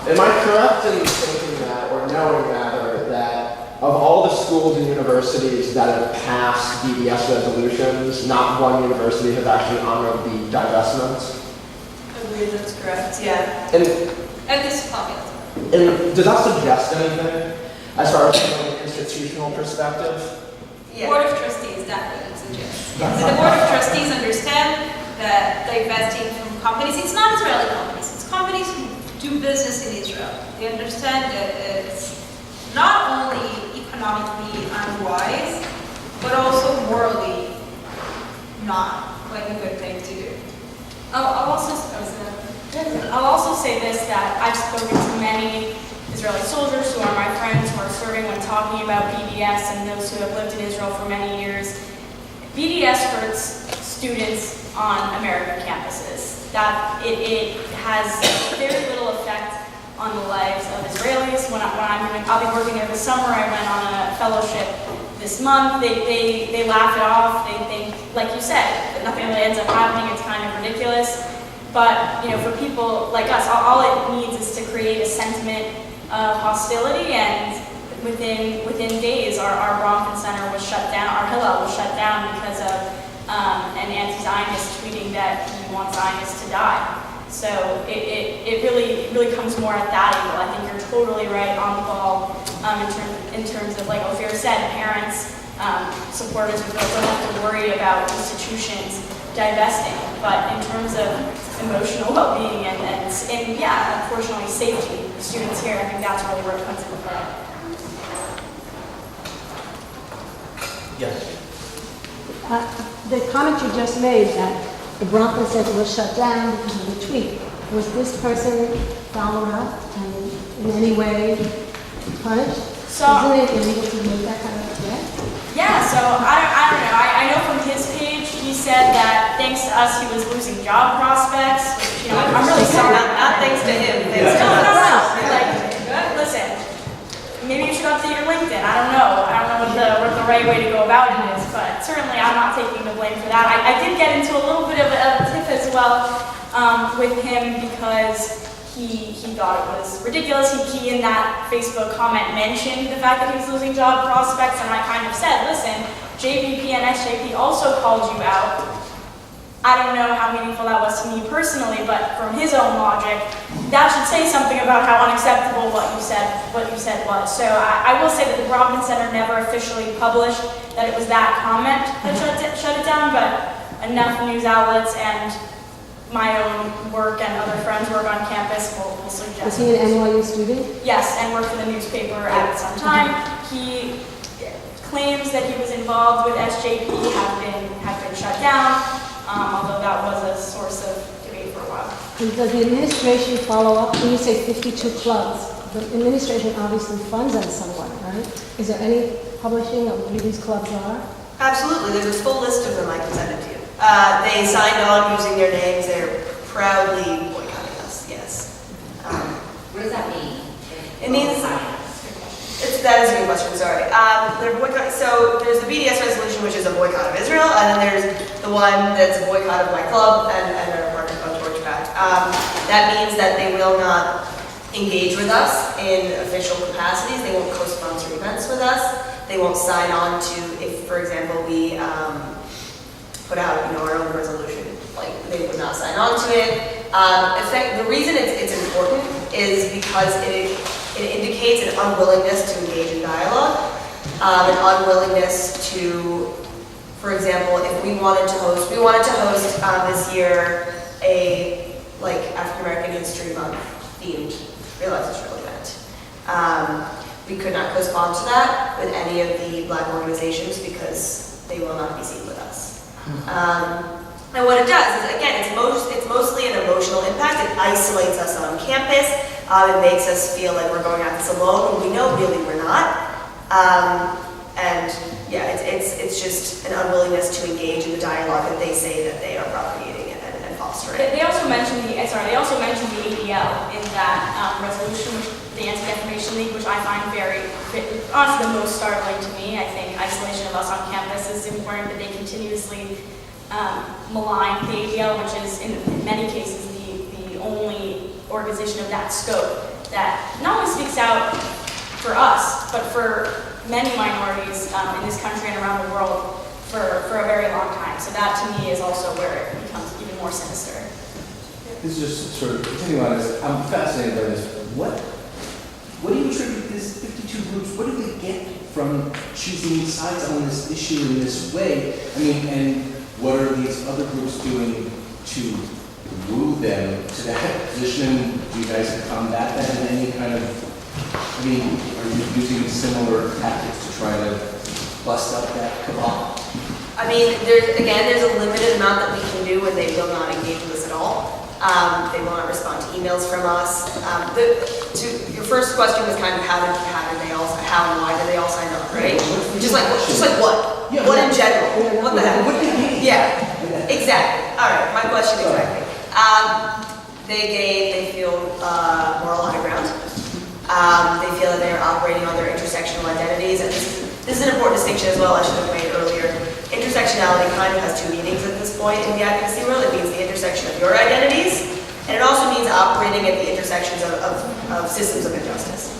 Am I correct in thinking that, or knowing rather, that of all the schools and universities that have passed BDS resolutions, not one university has actually honored the divestments? I believe that's correct, yeah. And this comment. And does that suggest anything as far as from an institutional perspective? Yeah. Board of Trustees, definitely suggests. The Board of Trustees understand that divesting from companies, it's not Israeli companies, it's companies who do business in Israel. They understand that it's not only economically unwise, but also morally not a good thing to do. I'll also say this, that I've spoken to many Israeli soldiers who are my friends who are serving when talking about BDS, and those who have lived in Israel for many years. BDS hurts students on American campuses. That it has very little effect on the lives of Israelis. I'll be working there this summer. I went on a fellowship this month. They laugh it off. They think, like you said, nothing really ends up happening. It's kind of ridiculous. But for people like us, all it needs is to create a sentiment of hostility, and within days, our Bronfman Center was shut down. Our Hillel was shut down because of an anti-Zionist tweeting that he wants Zionists to die. So it really comes more at that angle. I think you're totally right on the ball in terms of, like Ophir said, parents, supporters of bills don't have to worry about institutions divesting. But in terms of emotional well-being and yeah, unfortunately safety of students here, I think that's really where it comes into play. Yes. The comment you just made that the Bronfman Center was shut down because of the tweet, was this person followed up and in any way punished? So, isn't it illegal to make that kind of threat? Yeah, so I don't know. I know from his page, he said that thanks to us, he was losing job prospects, which, I'm really sorry. Not thanks to him, thanks to No, us. like, listen, maybe you should update your LinkedIn. I don't know what the right way to go about it is, but certainly I'm not taking the blame for that. I did get into a little bit of a tiff as well with him because he thought it was ridiculous. He in that Facebook comment mentioned the fact that he was losing job prospects, and I kind of said, listen, JVP and SJP also called you out. I don't know how meaningful that was to me personally, but from his own logic, that should say something about how unacceptable what you said was. So I will say that the Bronfman Center never officially published that it was that comment that shut it down, but enough news outlets and my own work and other friends' work on campus will suggest. Was he an NYU student? Yes, and worked for the newspaper at some time. He claims that he was involved with SJP have been shut down, although that was a source of debate for a while. And does the administration follow up? When you say 52 clubs, the administration obviously funds them somewhat, right? Is there any publishing of who these clubs are? Absolutely, there's a full list of them I can send it to you. They signed on using their names. They're proudly boycotting us, yes. What does that mean? It means, that is a good question, sorry. They're boycotting, so there's the BDS resolution, which is a boycott of Israel, and then there's the one that's a boycott of my club and our partner club, Torchback. That means that they will not engage with us in official capacities. They won't co-sponsor events with us. They won't sign on to, if, for example, we put out, our own resolution. Like, they would not sign on to it. The reason it's important is because it indicates an unwillingness to engage in dialogue, an unwillingness to, for example, if we wanted to host this year a African American History Month themed Realize Israel event. We could not co-sponsor that with any of the Black organizations because they will not be seen with us. And what it does is, again, it's mostly an emotional impact. It isolates us on campus. It makes us feel like we're going at this alone when we know really we're not. And yeah, it's just an unwillingness to engage in the dialogue that they say that they are propagating and fostering. They also mentioned the ADL in that resolution, the Anti-Defamation League, which I find honestly the most startling to me. I think isolation of us on campus is important, but they continuously malign the ADL, which is in many cases the only organization of that scope that not only speaks out for us, but for many minorities in this country and around the world for a very long time. So that to me is also where it becomes even more sinister. This is just sort of continuing on this. I'm fascinated by this. What do you attribute these 52 groups? What do they get from choosing sides on this issue in this way? I mean, and what are these other groups doing to woo them to that position? Do you guys combat that in any kind of, are you using similar tactics to try to bust up that cabal? I mean, there's a limited amount that we can do when they will not engage with us at all. They will not respond to emails from us. Your first question was kind of how and why did they all sign up, right? Just like what? Yeah, what in general? What the heck? What do you mean? Yeah, exactly. All right, my question exactly. They feel moral high ground. They feel that they are operating on their intersectional identities, and this is an important distinction as well. I should have made earlier. Intersectional intersectionality kind of has two meanings at this point in the advocacy world. It means the intersection of your identities, and it also means operating at the intersections of systems of injustice.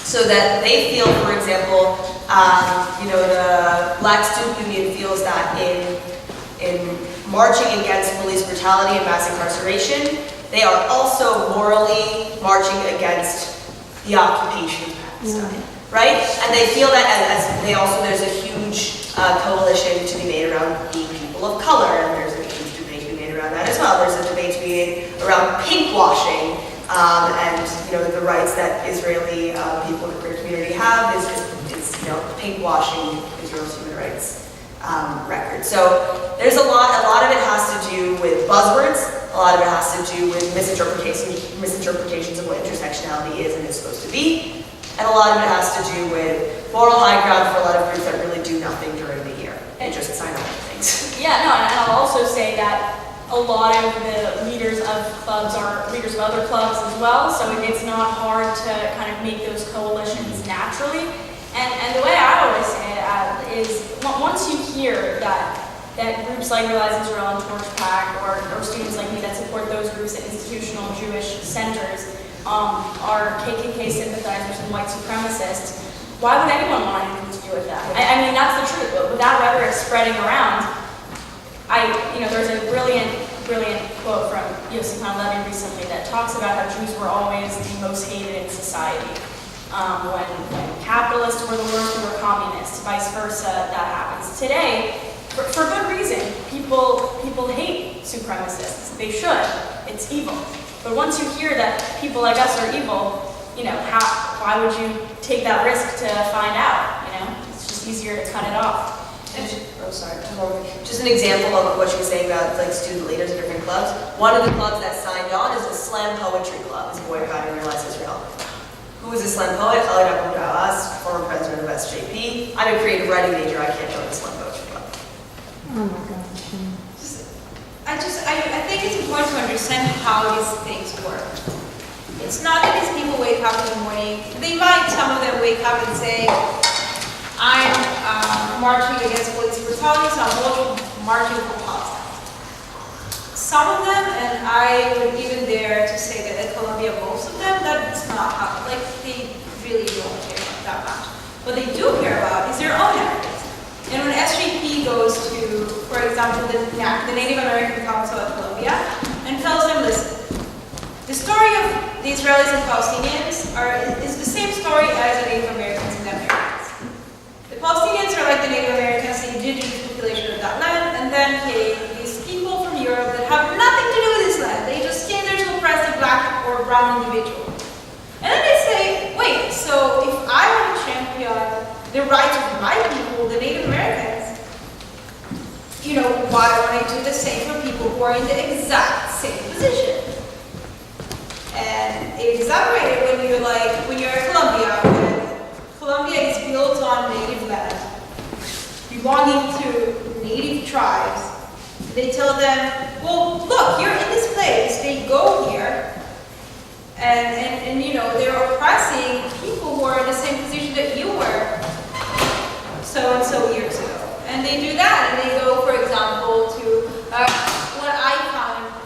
So that they feel, for example, the Black Student Union feels that in marching against police brutality and mass incarceration, they are also morally marching against the occupation of Palestine, right? And they feel that there's a huge coalition to be made around being people of color, and there's a huge debate to be made around that as well. There's a debate to be made around pink washing, and the rights that Israeli people in the queer community have is pink washing Israel's human rights record. So there's a lot of it has to do with buzzwords, a lot of it has to do with misinterpretations of what intersectionality is and is supposed to be, and a lot of it has to do with moral high ground for a lot of groups that really do nothing during the year and just sign on to things. Yeah, no, and I'll also say that a lot of the leaders of clubs are leaders of other clubs as well, so it's not hard to kind of make those coalitions naturally. And the way I always say it is, once you hear that groups like Realize Israel and Torch Pack or students like me that support those groups at institutional Jewish centers are KKK sympathizers and white supremacists, why would anyone want anything to do with that? I mean, that's the truth, but with that rhetoric spreading around, there's a brilliant quote from Yossi Levi recently that talks about how Jews were always the most hated in society. When capitalists were the worst, we were communists, vice versa, that happens. Today, for good reason, people hate supremacists. They should. It's evil. But once you hear that people like us are evil, why would you take that risk to find out? It's just easier to cut it off. Just an example of what she was saying about student leaders in different clubs. One of the clubs that signed on is a slam poetry club. It's boycotting Realize Israel. Who is a slam poet? Ali Abu Dawes, former president of SJP. I'm a creative writing major. I can't join the slam poetry club. Oh my gosh. I think it's important to understand how these things work. It's not that these people wake up in the morning. Some of them wake up and say, I'm marching against police brutality, so I'm also marching for Palestine. Some of them, and I would even dare to say that at Columbia, most of them, that's not how, they really don't care about that much. What they do care about is their own narratives. And when SJP goes to, for example, the Native American Council at Columbia, and tells them, listen, the story of the Israelis and Palestinians is the same story as the Native Americans and the Americans. The Palestinians are like the Native Americans, the indigenous population of that land, and then came these people from Europe that have nothing to do with this land. They just came there to oppress the black or brown individual. And then they say, wait, so if I want to champion the rights of my people, the Native Americans, why don't I do the same for people who are in the exact same position? And it exaggerated when you're at Columbia, when Columbia is built on native land, belonging to native tribes. They tell them, well, look, you're in this place. They go here, and they're oppressing people who are in the same position that you were so and so years ago. And they do that, and they go, for example, to what I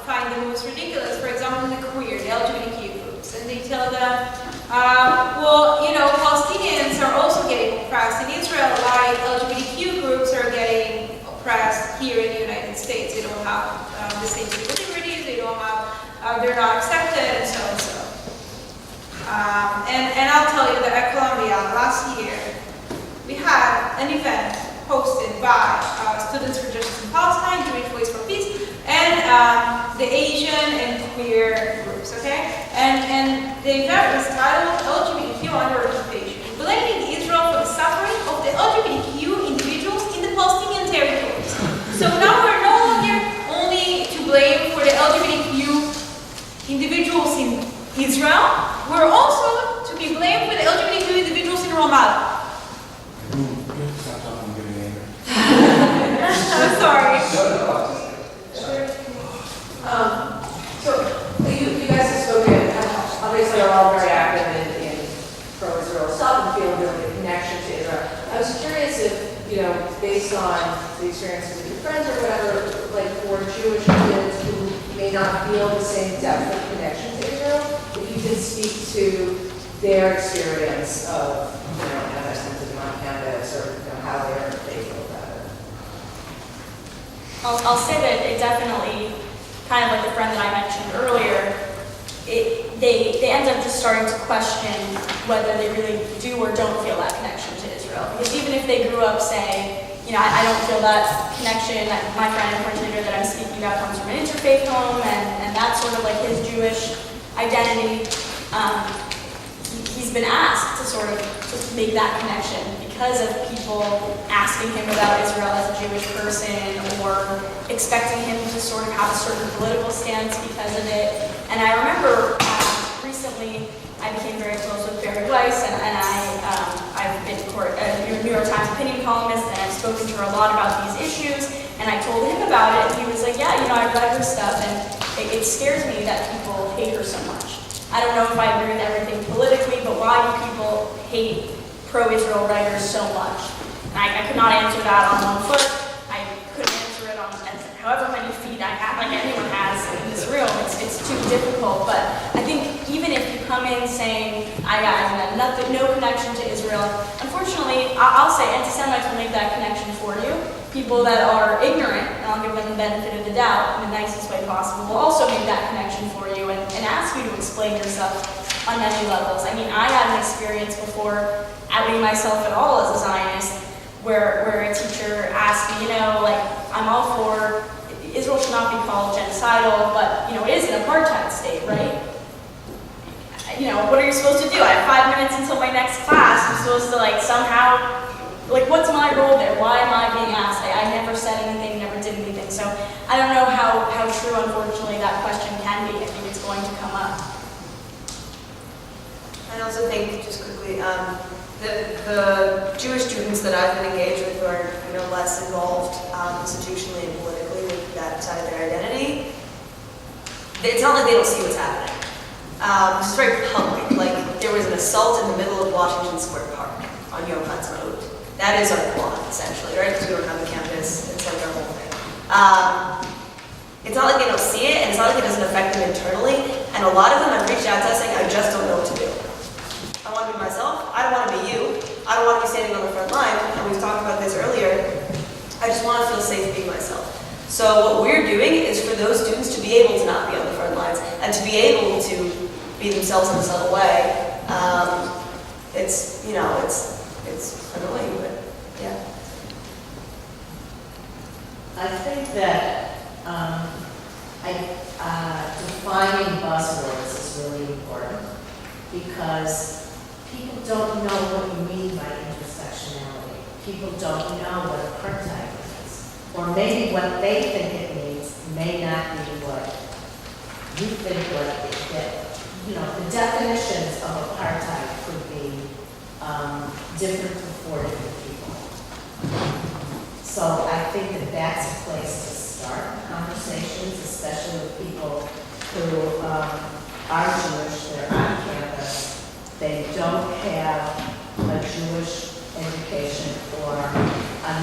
find the most ridiculous, for example, the queer, the LGBTQ groups, and they tell them, Palestinians are also getting oppressed in Israel, while LGBTQ groups are getting oppressed here in the United States. They don't have the same liberties, they're not accepted, and so and so. And I'll tell you that at Columbia last year, we had an event hosted by Students for Justice in Palestine, Jewish Voice for Peace, and the Asian and queer groups, okay? And the event was titled LGBTQ Under Occupation, blaming Israel for the suffering of the LGBTQ individuals in the Palestinian territories. So now we're no longer only to blame for the LGBTQ individuals in Israel, we're also to be blamed for the LGBTQ individuals in Ramallah. I'm sorry. So you guys have spoken, obviously are all very active in pro-Israel stuff and feel really a connection to Israel. I was curious if, based on the the experiences of your friends or whatever, like for Jewish kids who may not feel the same depth of connection to Israel, if you can speak to their experience of, anti-Semitism on campus or how they feel about it. I'll say that it definitely, kind of like the friend that I mentioned earlier, they end up just starting to question whether they really do or don't feel that connection to Israel. Because even if they grew up saying, I don't feel that connection, my friend in particular that I'm speaking about comes from an interfaith home, and that's sort of like his Jewish identity, he's been asked to sort of just make that connection because of people asking him about Israel as a Jewish person or expecting him to sort of have a certain political stance because of it. And I remember recently I became very close with Barry Weiss, and I've been a New York Times opinion columnist, and I've spoken to her a lot about these issues, and I told him about it, and he was like, yeah, I've read her stuff, and it scares me that people hate her so much. I don't know if I agree with everything politically, but why do people hate pro-Israel writers so much? And I could not answer that on one foot. I couldn't answer it on however many feet I have, like anyone has in this room. It's too difficult. But I think even if you come in saying, I have no connection to Israel, unfortunately, I'll say anti-Semites will make that connection for you. People that are ignorant, and I'll give them the benefit of the doubt in the nicest way possible, will also make that connection for you and ask you to explain yourself on many levels. I mean, I had an experience before outing myself at all as a Zionist, where a teacher asked me, I'm all for Israel should not be called genocidal, but it is an apartheid state, right? What are you supposed to do? I have 5 minutes until my next class. I'm supposed to somehow, what's my role there? Why am I being asked? I never said anything, never did anything. So I don't know how true, unfortunately, that question can be. I think it's going to come up. I also think, just quickly, the Jewish students that I've been engaged with who are less involved institutionally and politically with that side of their identity, it's not like they don't see what's happening. It's very public. There was an assault in the middle of Washington Square Park on Yom Ha'atzmaut. That is our quad, essentially, right? Because we don't have a campus. It's like our whole thing. It's not like they don't see it, and it's not like it doesn't affect them internally. And a lot of them have reached out to us saying, I just don't know what to do. I want to be myself. I don't want to be you. I don't want to be standing on the front line. And we've talked about this earlier. I just want to feel safe being myself. So what we're doing is for those students to be able to not be on the front lines and to be able to be themselves in a subtle way. It's annoying, but yeah. I think that defining buzzwords is really important because people don't know what you mean by intersectionality. People don't know what apartheid is. Or maybe what they think it means may not be what you think what it the definitions of apartheid could be different for 4 different people. So I think that that's a place to start conversations, especially with people who are Jewish, they're on campus, they don't have a Jewish education or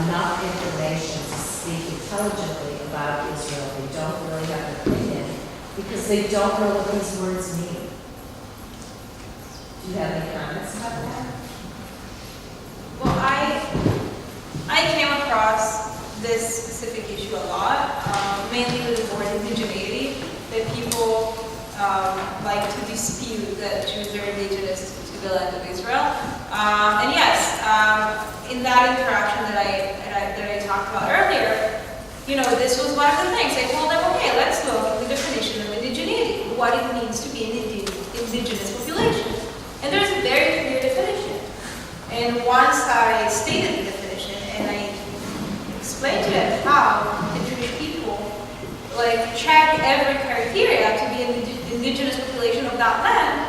enough information to speak intelligently about Israel. They don't really have an opinion because they don't know what these words mean. Do you have any comments about that? Well, I came across this specific issue a lot, mainly with the word indigeneity, that people like to dispute that Jews are indigenous to the land of Israel. And yes, in that interaction that I talked about earlier, this was one of the things. I told them, okay, let's look at the definition of indigeneity, what it means to be an indigenous population. And there's a very clear definition. And once I stated the definition and I explained to them how the Jewish people check every criteria to be an indigenous population of that land,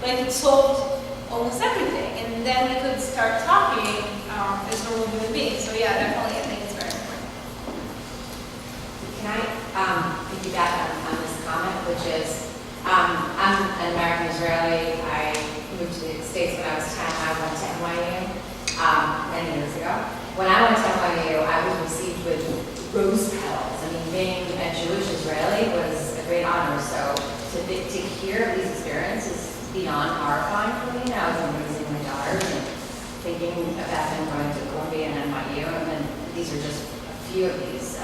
it solved almost everything. And then we could start talking as normal human beings. So yeah, definitely I think it's very important. Can I piggyback on this comment, which is, I'm an American Israeli. I moved to the States when I was 10. I went to NYU many years ago. When I went to NYU, I was received with rose petals. I mean, being a Jewish Israeli was a great honor, so to hear these experiences is beyond horrifying for me. Now, as I'm raising my daughters and thinking about them going to Columbia and NYU, and then these are just a few of these.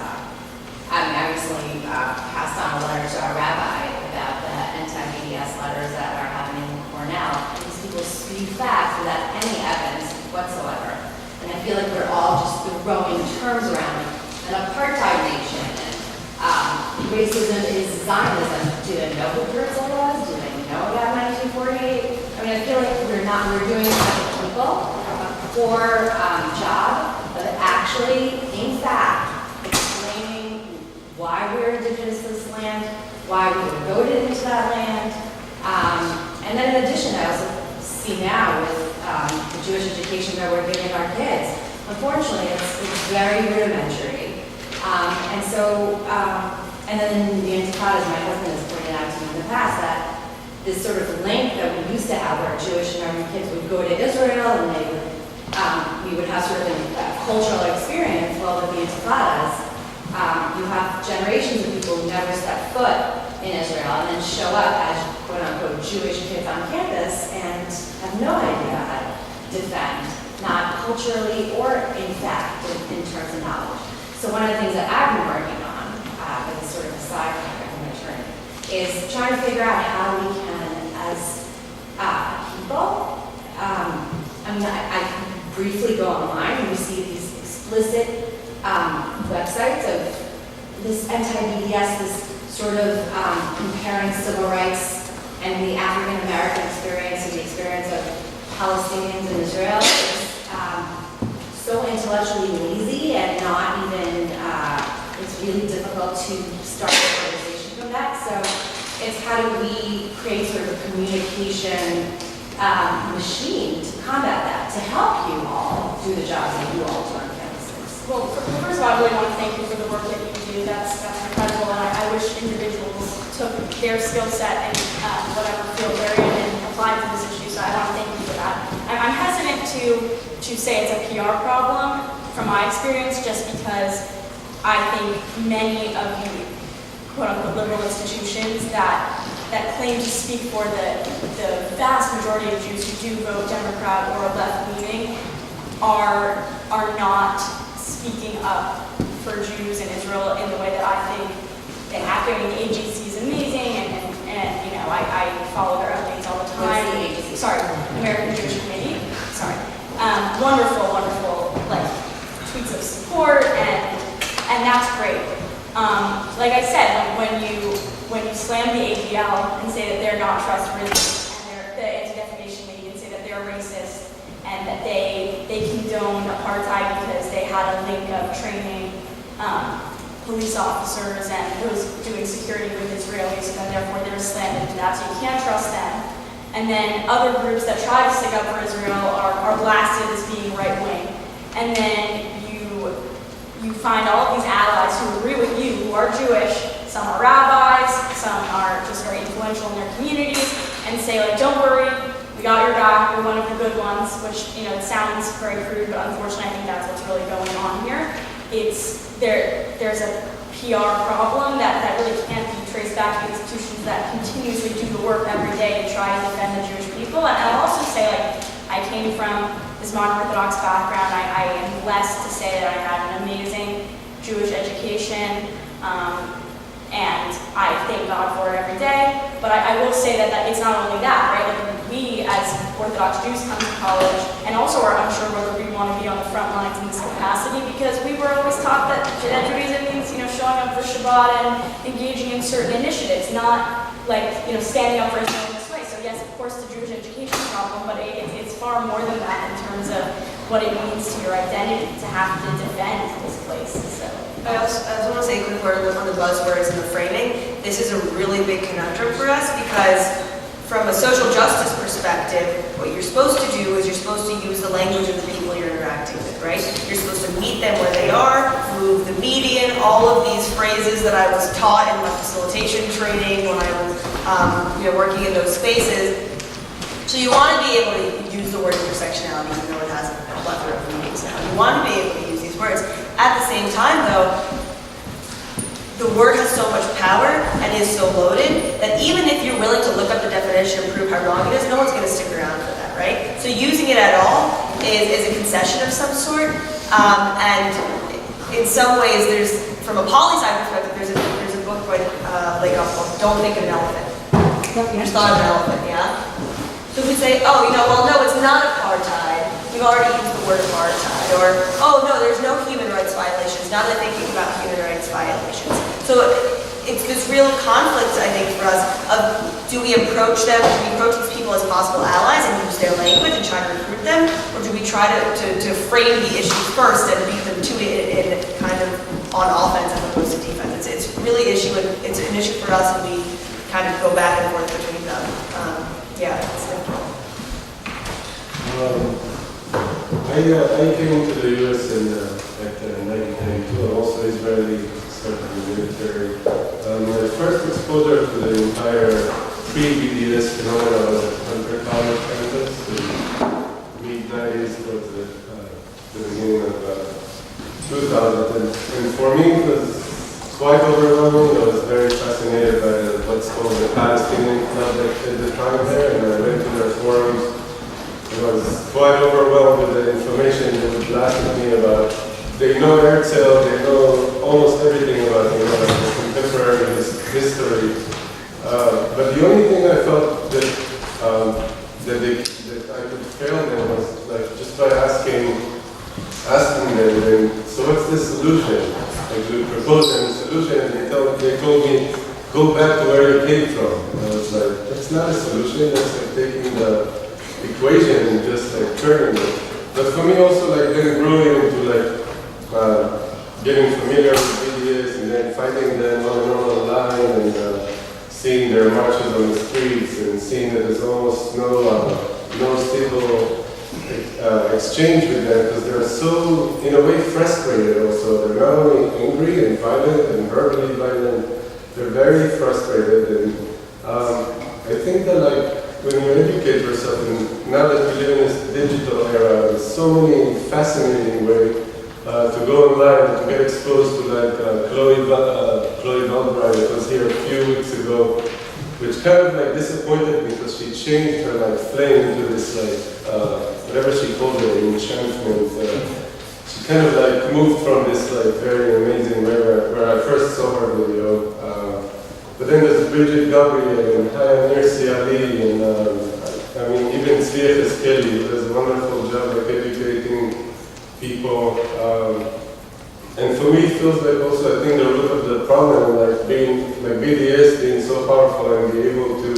I recently passed on a letter to our rabbi about the anti-BDS letters that are happening in Cornell. These people spew facts without any evidence whatsoever. And I feel like we're all just throwing terms around an apartheid nation and racism is Zionism. Do they know who Herzl was? Do they know about 1948? I mean, I feel like we're doing it as a people, a poor job of actually, in fact, explaining why we're indigenous to this land, why we were voted into that land. And then in addition, I also see now with the Jewish education that we're giving our kids, unfortunately, it's very rudimentary. And then the intifadas, my husband has pointed out to me in the past that this sort of link that we used to have where Jewish and Arab kids would go to Israel and we would have sort of a cultural experience. Well, with the intifadas, you have generations of people who never step foot in Israel and then show up as quote-unquote Jewish kids on campus and have no idea how to defend, not culturally or in fact in terms of knowledge. So one of the things that I've been working on, as a sort of a side project I'm attorney, is trying to figure out how we can, as people, I briefly go online and we see these explicit websites of this anti-BDS, this sort of comparing civil rights and the African American experience and the experience of Palestinians in Israel. So intellectually lazy and not even, it's really difficult to start a conversation from that. So it's how do we create sort of a communication machine to combat that, to help you all do the jobs that you all do on campuses. Well, first of all, I really want to thank you for the work that you do. That's incredible, and I wish individuals took their skill set and whatever field they're in and applied to this issue, so I want to thank you for that. I'm hesitant to say it's a PR problem from my experience, just because I think many of the quote-unquote liberal institutions that claim to speak for the vast majority of Jews who do vote Democrat or left-leaning are not speaking up for Jews in Israel in the way that I think they have to. I mean, the AJC is amazing, and you know, I follow their updates all the time. What's the AJC? Sorry, American Jewish Committee. Sorry. Wonderful, like, tweets of support, and that's great. Like I said, when you slam the ADL and say that they're not trustworthy, and the Anti-Defamation League and say that they're racist, and that they condone apartheid because they had a link of training police officers and those doing security with Israelis, and therefore they're slammed into that, so you can't trust them. And then other groups that try to stick up for Israel are blasted as being right-wing. And then you find all of these allies who agree with you, who are Jewish, some are rabbis, some are just very influential in their communities, and say, like, don't worry, we got your back, we're one of the good ones, which, you know, it sounds very crude, but unfortunately I think that's what's really going on here. There's a PR problem that really can't be traced back to institutions that continuously do the work every day to try and defend the Jewish people. And I'll also say, like, I came from this modern Orthodox background. I am blessed to say that I had an amazing Jewish education, and I thank God for it every day. But I will say that it's not only that, right? Like, we as Orthodox Jews come to college and also are unsure whether we want to be on the front lines in this capacity, because we were always taught that Judaism means, you know, showing up for Shabbat and engaging in certain initiatives, not like, you know, standing up for Israel in this way. So yes, of course, the Jewish education problem, but it's far more than that in terms of what it means to your identity to have to defend this place. So. I also want to say a quick word on the buzzwords and the framing. This is a really big conundrum for us because from a social justice perspective, what you're supposed to do is you're supposed to use the language of the people you're interacting with, right? You're supposed to meet them where they are, move the median, all of these phrases that I was taught in my facilitation training when I was working in those spaces. So you want to be able to use the word intersectionality, even though it has a plethora of meanings now. You want to be able to use these words. At the same time, though, the word has so much power and is so loaded that even if you're willing to look up the definition and prove how wrong it is, no one's going to stick around for that, right? So using it at all is a concession of some sort. And in some ways, there's, from a poli-sci perspective, there's a book by Don't Think of an Elephant. Just thought of an elephant, yeah? So we say, oh, well, no, it's not apartheid. We've already used the word apartheid. Or, oh, no, there's no human rights violations. Now they're thinking about human rights violations. So it's this real conflict, I think, for us of do we approach them, do we approach these people as possible allies and use their language and try to recruit them? Or do we try to frame the issues first and beat them to it in kind of on offense as opposed to defense? It's really it's an issue for us, and we kind of go back and forth between them. It's difficult. I came to the U.S. in 1992. I'm also Israeli, started in the military. My first exposure to the entire pre-BDS phenomena was at Hunter College campus in mid-90s towards the beginning of 2000. And for me, it was quite overwhelming. I was very fascinated by what's called the Palestinian Club at the time there, and I went to their forums. I was quite overwhelmed with the information that was blasted me about. They know Herzl, they know almost everything about the contemporary history. But the only thing I felt that I could fail them was just by asking them, so what's the solution? We proposed them a solution, and they told me, go back to where you came from. And I was like, that's not a solution, that's like taking the equation and just like turning it. But for me also, like then growing into getting familiar with BDS and then fighting them on a normal line and seeing their marches on the streets and seeing that there's almost no stable exchange with them because they're so, in a way, frustrated also. They're not only angry and violent and verbally violent, they're very frustrated. And I think that when you educate yourself, and now that we live in this digital era, there's so many fascinating ways to go online and to get exposed to Chloe Valdbride, that was here a few weeks ago, which kind of disappointed me because she changed her flame into this whatever she called it, enchantment. She kind of moved from this very amazing way where I first saw her video. But then there's Bridget Gabriel and Haya Nirsi Ali and even Tzviah Eskeli, who does a wonderful job educating people. And for me, it feels like also, I think the root of the problem, being BDS being so powerful and be able to,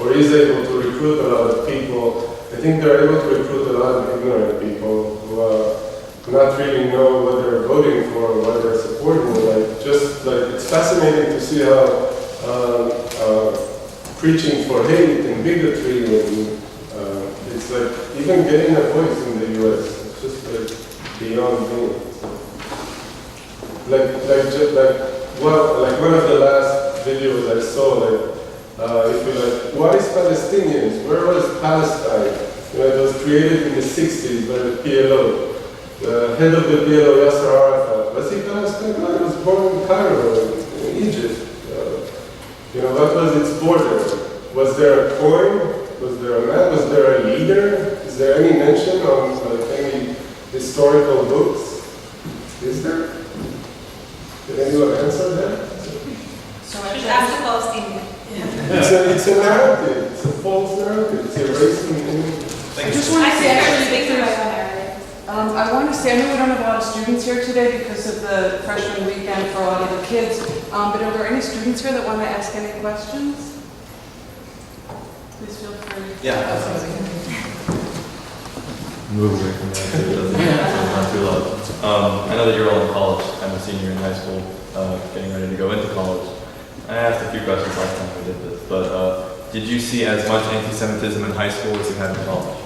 or is able to recruit a lot of people. I think they're able to recruit a lot of ignorant people who not really know what they're voting for or what they're supporting. It's fascinating to see how preaching for hate and bigotry and it's even getting a voice in the U.S. It's just beyond me. One of the last videos I saw, if you why is Palestinians? Where was Palestine? It was created in the 60s by the PLO. The head of the PLO, Yasser Arafat, was he Palestinian? No, he was born in Cairo, in Egypt. What was its border? Was there a coin? Was there a man? Was there a leader? Is there any mention on any historical books? Is there? Did anyone answer that? So I should ask the Palestinian. It's a narrative. It's a false narrative. It's erasing. I just want to say, I want to say, I know we don't have a lot of students here today because of the freshman weekend for a lot of the kids, but are there any students here that want to ask any questions? Please feel free. Yeah, Move away from that so it doesn't not too loud. I know that you're all in college. I'm a senior in high school, getting ready to go into college. I asked a few questions last time we did this, but did you see as much anti-Semitism in high school as you had in college?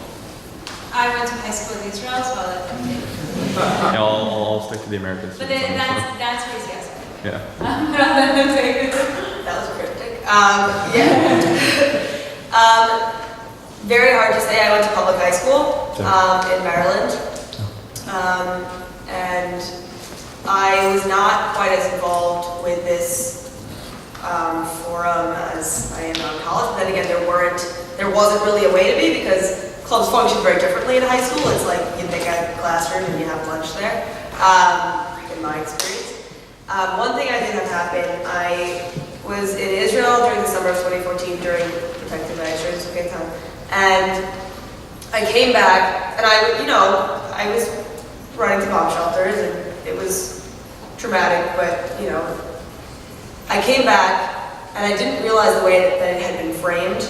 I went to high school in Israel, so Yeah, I'll stick to the Americans. But then that's crazy, yes. Yeah. That was cryptic. Very hard to say. I went to public high school in Maryland. and I was not quite as involved with this forum as I am in college. But then again, there wasn't really a way to be because clubs function very differently in high school. It's like you pick a classroom and you have lunch there, in my experience. One thing I did have happen, I was in Israel during the summer of 2014 during protective measures, okay, time, and I came back, and I was running to bomb shelters, and it was traumatic, but, I came back, and I didn't realize the way that it had been framed,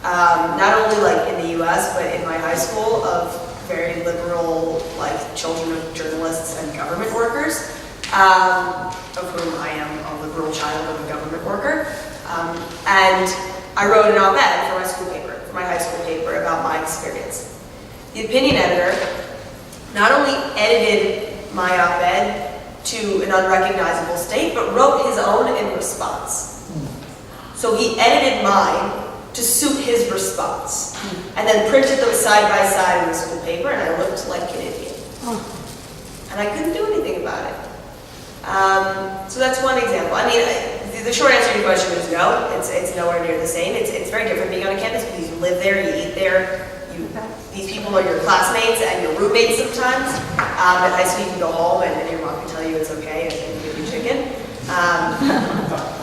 not only like in the US, but in my high school of very liberal, like children of journalists and government workers, of whom I am a liberal child of a government worker. And I wrote an op-ed for my school paper, for my high school paper about my experience. The opinion editor not only edited my op-ed to an unrecognizable state, but wrote his own in response. So he edited mine to suit his response, and then printed them side by side in the school paper, and I looked like an idiot. And I couldn't do anything about it. So that's one example. I mean, the short answer to your question is no. It's nowhere near the same. It's very different being on a campus because you live there, you eat there. These people are your classmates and your roommates sometimes. At high school, you can go home and your mom can tell you it's okay and give you chicken.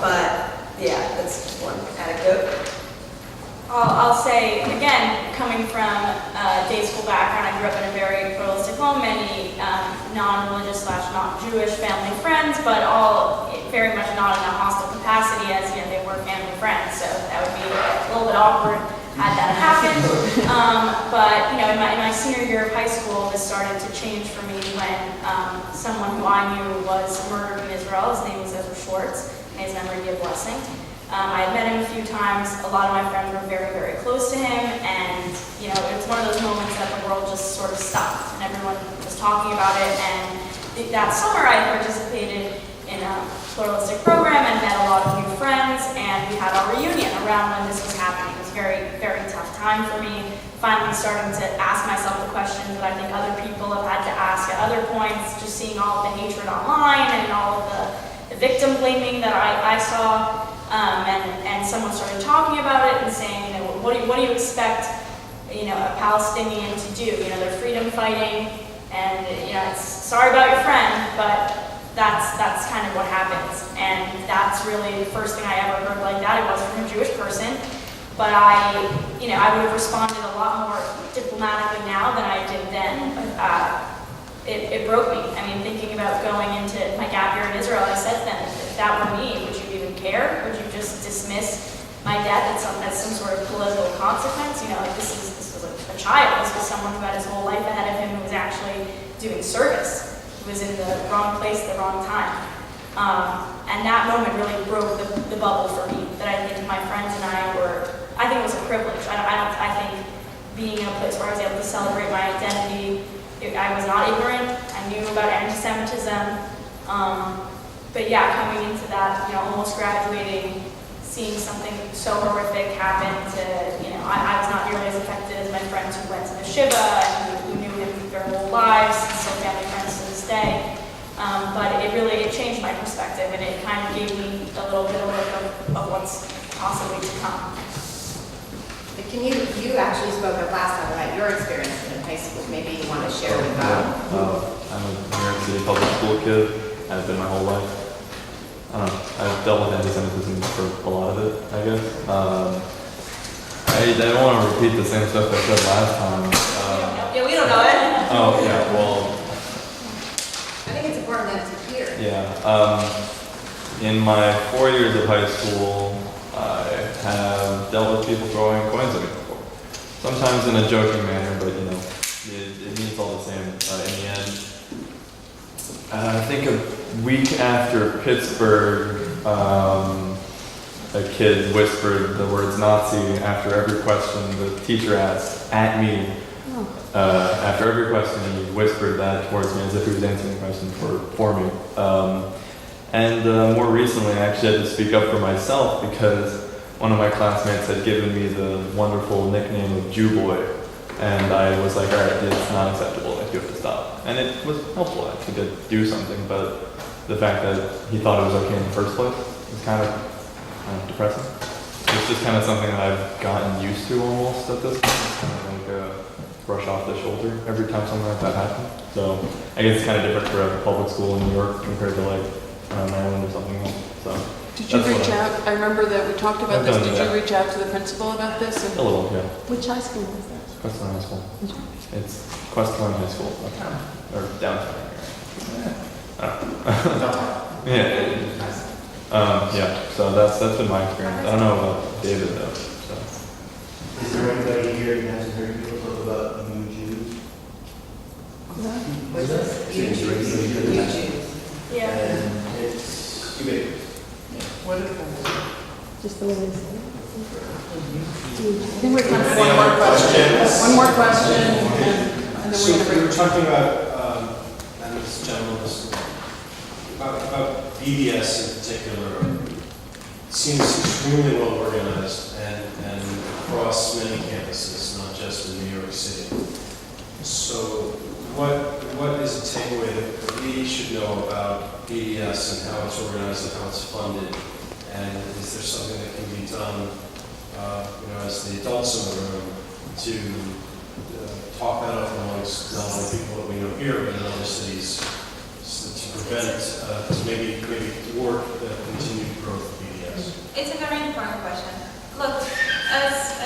But yeah, that's one anecdote. I'll say, again, coming from a day school background, I grew up in a very pluralistic home, many non-religious / not-Jewish family friends, but all very much not in a hostile capacity as, they were family friends, so that would be a little bit awkward had that happened. But, in my senior year of high school, this started to change for me when someone who I knew was murdered in Israel. His name was Ezra Schwartz. May his memory be a blessing. I had met him a few times. A lot of my friends were very, very close to him, and it was one of those moments that the world just sort of stopped, and everyone was talking about it. And that summer, I participated in a pluralistic program and met a lot of new friends, and we had our reunion around when this was happening. It was a very, very tough time for me. Finally, starting to ask myself the questions that I think other people have had to ask at other points. Just seeing all of the hatred online and all of the victim blaming that I saw. And someone started talking about it and saying, what do you expect, a Palestinian to do? They're freedom fighting, and it's sorry about your friend, but that's kind of what happens. And that's really the first thing I ever heard like that. It wasn't from a Jewish person, but I would have responded a lot more diplomatically now than I did then. It broke me. I mean, thinking about going into my gap year in Israel, I said to them, if that were me, would you even care? Would you just dismiss my death as some sort of political consequence? This was a child. This was someone who had his whole life ahead of him who was actually doing service. He was in the wrong place at the wrong time. And that moment really broke the bubble for me, that I think my friends and I think it was a privilege. I think being in a place where I was able to celebrate my identity, I was not ignorant. I knew about anti-Semitism. But yeah, coming into that, almost graduating, seeing something so horrific happen to, I was not nearly as affected as my friends who went to the Shiva and who knew him their whole lives, and still family friends to this day. But it changed my perspective, and it kind of gave me a little bit of a look of what's possibly to come. Can you actually spoke up last time about your experience in high school. Maybe you want to share with them. I'm a New York City public school kid. I've been my whole life. I've dealt with anti-Semitism for a lot of it, I guess. I don't want to repeat the same stuff I said last time. Yeah, we don't know it. Oh, yeah, well. I think it's important that to hear. Yeah. In my 4 years of high school, I have dealt with people throwing coins at me before. Sometimes in a joking manner, but it means all the same in the end. I think a week after Pittsburgh, a kid whispered the words Nazi after every question the teacher asked at me. After every question, he whispered that towards me as if he was answering the question for me. And more recently, I actually had to speak up for myself because one of my classmates had given me the wonderful nickname of Jew Boy. And I was like, all right, it's not acceptable, like, you have to stop. and it was helpful actually to do something, but the fact that he thought it was okay in the first place was kind of depressing. It's just kind of something that I've gotten used to almost at this point. It's kind of like a brush off the shoulder every time something like that happens. So I guess it's kind of different for a public school in New York compared to like Maryland or something else. So did you reach out? I remember that we talked about this. Did you reach out to the principal about this? A little, yeah. Which high school was that? Questline High School. It's Questline High School uptown or downtown. Yeah. So that's been my experience. I don't know about David though. So. Is there anybody here who hasn't heard people talk about new Jews? What's this? You choose. Yeah. And it's ubiquitous. What is that? Just the way they say it. I think we're time for one more question. One more question, and then So we're going to we bring. were talking about, and this gentleman was, about BBS in particular. It seems extremely well organized and across many campuses, not just in New York City. So what is a takeaway that we should know about BBS and how it's organized and how it's funded? And is there something that can be done, as the adults in the room, to talk that up amongst not only people that we know here, but in other cities, to prevent, to maybe thwart the continued growth of BDS? It's a very important question. Look, as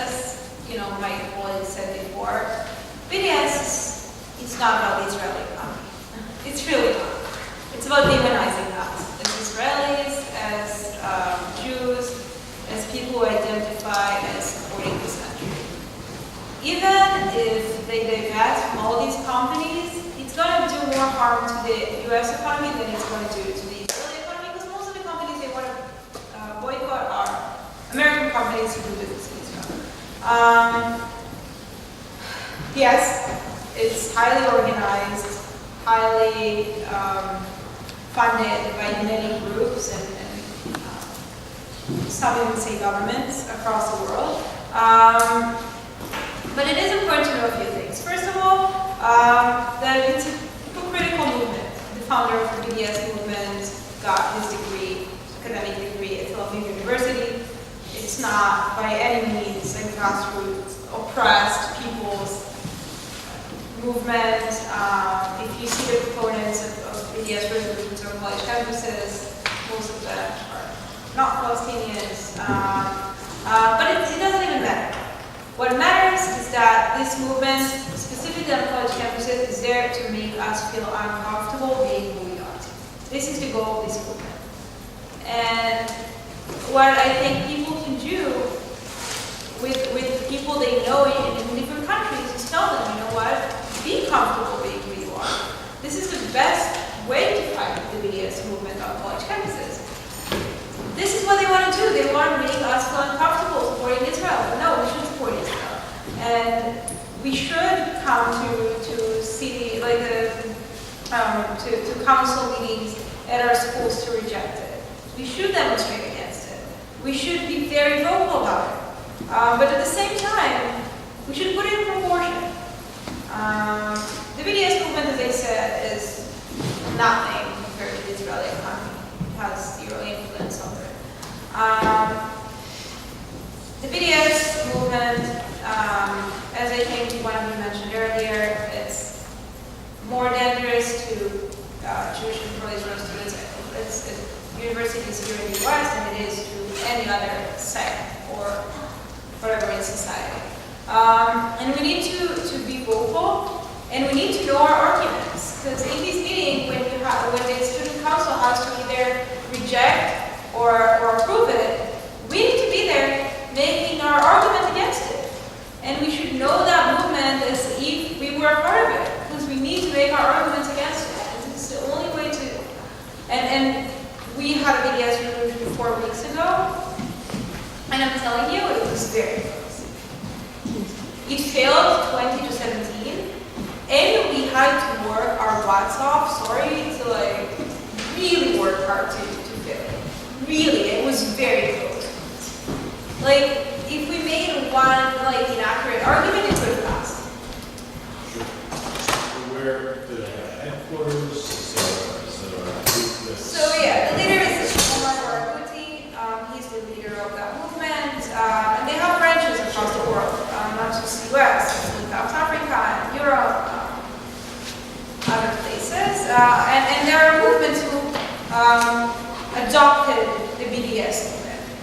my colleague said before, BDS is not about the Israeli economy. It's really not. It's about demonizing us as Israelis, as Jews, as people who identify as supporting this country. Even if they divest from all these companies, it's going to do more harm to the U.S. economy than it's going to do to the Israeli economy, because most of the companies they want to boycott are American companies who do business in Israel. Yes, it's highly organized, highly funded by many groups and some even say governments across the world. But it is important to know a few things. First of all, that it's a hypocritical movement. The founder of the BDS movement got his degree, academic degree at Tel Aviv University. It's not by any means a grassroots, oppressed people's movement. If you see the proponents of BDS resolutions on college campuses, most of them are not Palestinians. But it doesn't even matter. What matters is that this movement, specifically on college campuses, is there to make us feel uncomfortable being who we are. This is the goal of this movement. And what I think people can do with people they know in different countries is tell them, you know what, be comfortable being who you are. This is the best way to fight the BDS movement on college campuses. This is what they want to do. They want to make us feel uncomfortable supporting Israel. But no, we should support Israel. And we should come to city, like to council meetings at our schools to reject it. We should demonstrate against it. We should be very vocal about it. But at the same time, we should put it in proportion. The BDS movement, as I said, is nothing compared to the Israeli economy. It has zero influence over it. The BDS movement, as I think one of you mentioned earlier, it's more dangerous to Jewish and pro-Israel students at universities here in the US than it is to any other sect or whatever in society. And we need to be vocal, and we need to know our arguments. Because in this meeting, when the student council has to either reject or approve it, we need to be there making our argument against it. And we should know that movement as if we were a part of it, because we need to make our arguments against it. And it's the only way to. And we had a BDS resolution 4 weeks ago, and I'm telling you, it was very close. It failed 20 to 17, and we had to work our butts off, to really work hard to fail it. Really, it was very close. If we made one inaccurate argument, it could have passed. Where did I have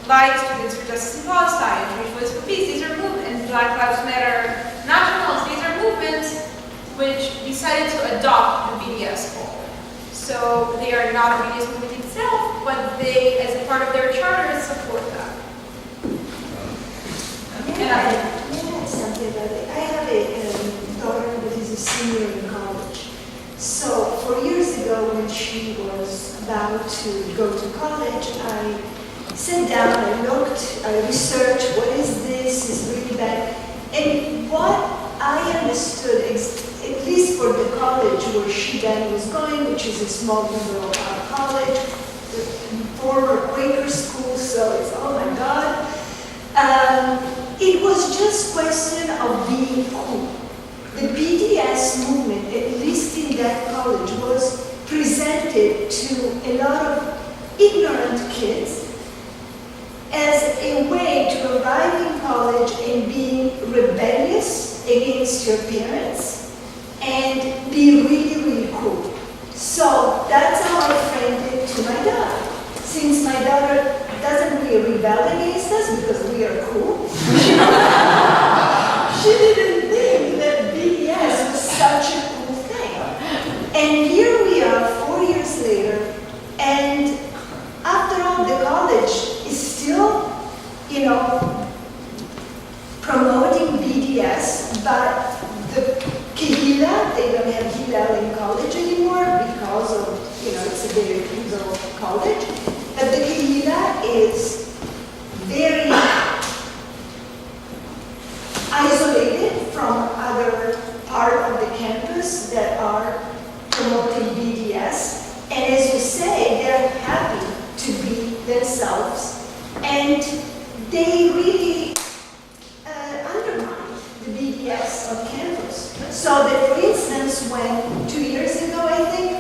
like Students for Justice in Palestine, Jewish Voice for Peace, these are movements, Black Lives Matter Nationals, these are movements which decided to adopt the BDS goal. So they are not a BDS movement itself, but they, as a part of their charter, support that. May I add something about it? I have a daughter that is a senior in college. So 4 years ago, when she was about to go to college, I sat down, I looked, I researched, what is this, is really bad. And what I understood, at least for the college where she then was going, which is a small liberal college, the former Quaker school, so it's, oh my God. It was just question of being cool. The BDS movement, at least in that college, was presented to a lot of ignorant kids as a way to arrive in college and being rebellious against your parents and be really, really cool. So that's how I framed it to my daughter. Since my daughter doesn't really rebel against us because we are cool, she didn't think that BDS was such a cool thing. And here we are 4 years later, and after all, the college is still, promoting BDS, but the Kehila, they don't have Hillel in college anymore because of, it's a very liberal college. But the Kehila is very isolated from other part of the campus that are promoting BDS. And as you say, they're happy to be themselves. And they really undermine the BDS on campus. So that, for instance, when 2 years ago, I think,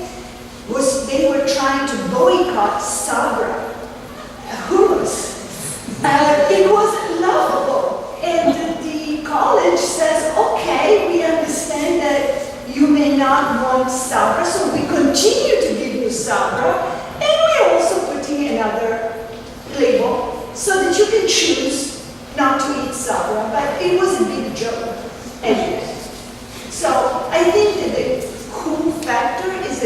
they were trying to boycott Sabra hummus. It was laughable. And the college says, okay, we understand that you may not want Sabra, so we continue to give you Sabra, and we're also putting another label so that you can choose not to eat Sabra, but it was a big joke anyway. So I think that the cool factor is a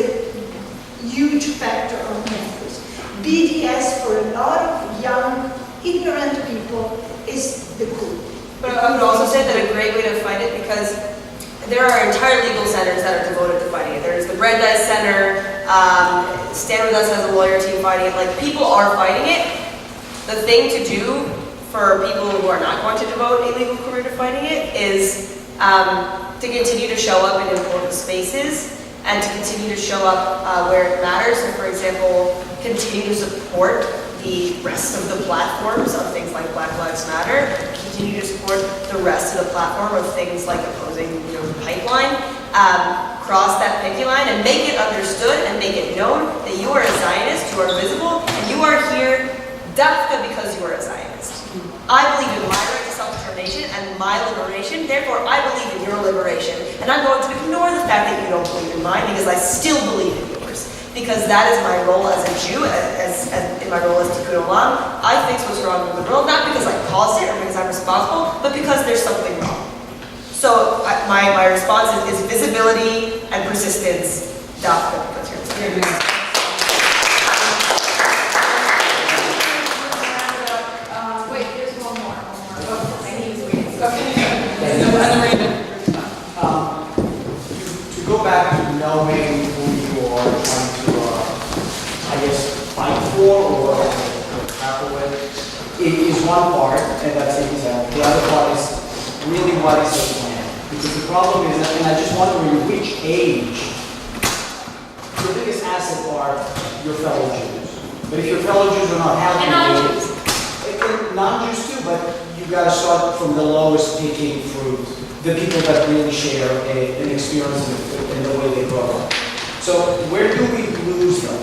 huge factor on campus. BDS for a lot of young, ignorant people is the cool. But I would also say that a great way to fight it, because there are entire legal centers that are devoted to fighting it. There's the Brandeis Center, Stand With Us has a lawyer team fighting it. Like, people are fighting it. The thing to do for people who are not going to devote a legal career to fighting it is to continue to show up in important spaces and to continue to show up where it matters. So, for example, continue to support the rest of the platforms of things like Black Lives Matter, continue to support the rest of the platform of things like opposing the pipeline, cross that picket line and make it understood and make it known that you are a Zionist, you are visible, and you are here dafka because you are a Zionist. I believe in my right to self-determination and my liberation, therefore I believe in your liberation. And I'm going to ignore the fact that you don't believe in mine because I still believe in yours. Because that is my role as a Jew, as in my role as Tikkun Olam. I fix what's wrong with the world, not because I caused it or because I'm responsible, but because there's something wrong. So my response is visibility and persistence. Dafka, because you're Wait, there's one more. To go back to knowing who you are trying to, fight for or grapple with, it is one part, and that's the example. The other part is really what is the plan? Because the problem is that, and I just wonder in which age, your biggest asset are your fellow Jews. But if your fellow Jews are not happy with it, non-Jews too, but you've got to start from the lowest hanging fruit, the people that really share an experience in the way they grow up. So where do we lose them?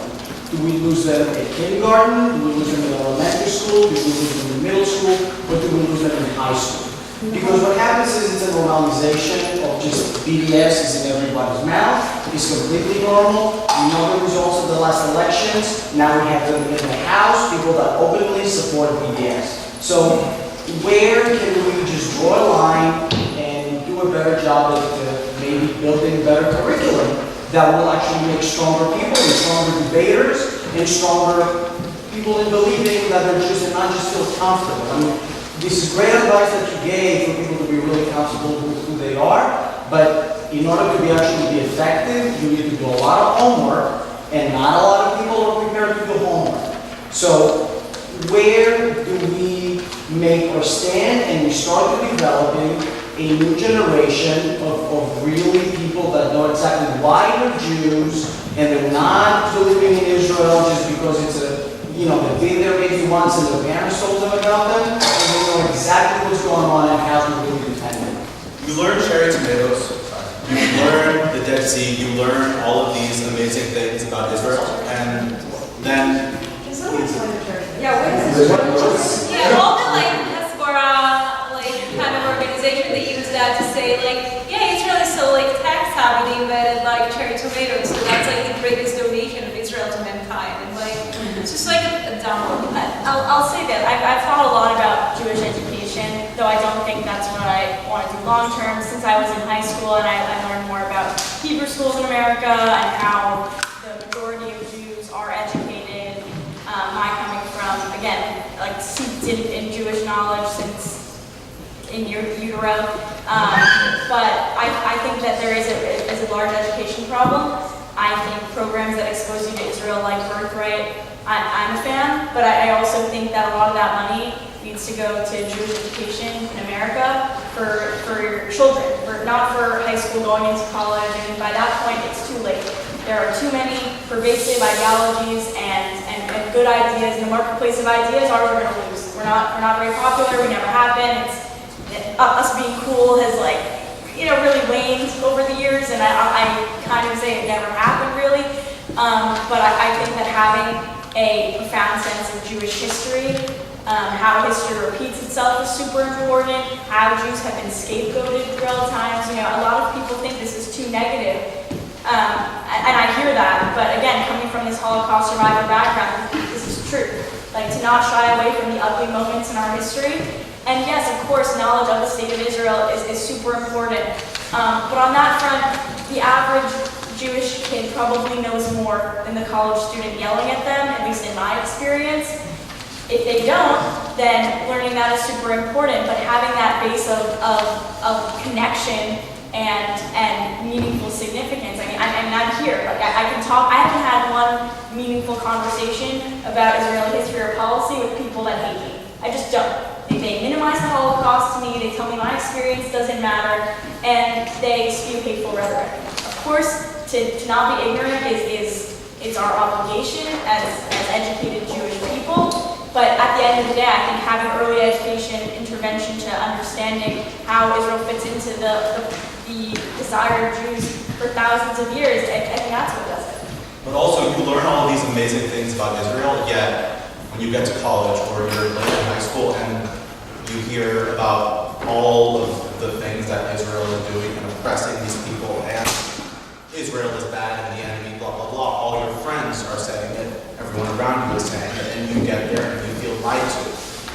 Do we lose them in kindergarten? Do we lose them in elementary school? Do we lose them in middle school? Or do we lose them in high school? Because what happens is it's a normalization of just BDS is in everybody's mouth. It's completely normal. We know the results of the last elections. Now we have them in the House, people that openly support BDS. So where can we just draw a line and do a better job of maybe building better curriculum that will actually make stronger people and stronger debaters and stronger people in believing that they're just and not just feel comfortable. I mean, this is great advice that you gave for people to be really comfortable with who they are, but in order to actually be effective, you need to do a lot of homework, and not a lot of people are prepared to do homework. So where do we make our stand and we start developing a new generation of really people that know exactly why they're Jews and they're not living in Israel just because it's they've been there maybe once and their parents told them about them, and they know exactly what's going on and how to really defend it. You learn cherry tomatoes, you learn the Dead Sea, you learn all of these amazing things about Israel, and then... Yeah, what is this? Yeah, all the diaspora, kind of organization, they use that to say, Israel is so tax habiting, but cherry tomatoes, so that's the greatest donation of Israel to mankind. And it's just a dumb. I'll say that I've thought a lot about Jewish education, though I don't think that's what I want to do long term. Since I was in high school and I learned more about Hebrew schools in America and how the majority of Jews are educated. My coming from, again, steeped in Jewish knowledge since in utero. But I think that there is a large education problem. I think programs that expose you to Israel like Birthright, I'm a fan, but I also think that a lot of that money needs to go to Jewish education in America for children, not for high school going into college, and by that point it's too late. There are too many pervasive ideologies and good ideas, and the marketplace of ideas are we're going to lose. We're not very popular, we never have been. Us being cool has really waned over the years, and I kind of say it never happened really. But I think that having a profound sense of Jewish history, how history repeats itself is super important, how Jews have been scapegoated throughout times. A lot of people think this is too negative. And I hear that, but again, coming from this Holocaust survivor background, this is true. To not shy away from the ugly moments in our history. And yes, of course, knowledge of the state of Israel is super important. But on that front, the average Jewish kid probably knows more than the college student yelling at them, at least in my experience. If they don't, then learning that is super important, but having that base of connection and meaningful significance. I mean, I'm not here. I can talk. I haven't had one meaningful conversation about Israeli history or policy with people that hate me. I just don't. They minimize the Holocaust to me. They tell me my experience doesn't matter, and they spew hateful rhetoric. Of course, to not be ignorant is our obligation as educated Jewish people. But at the end of the day, I think having early education, intervention to understanding how Israel fits into the desire of Jews for thousands of years, I think that's what does it. But also, you learn all of these amazing things about Israel, yet when you get to college or you're in high school and you hear about all of the things that Israel is doing and oppressing these people, and Israel is bad and the enemy, blah, blah, blah, all your friends are saying it, everyone around you is saying it, and you get there and you feel lied to.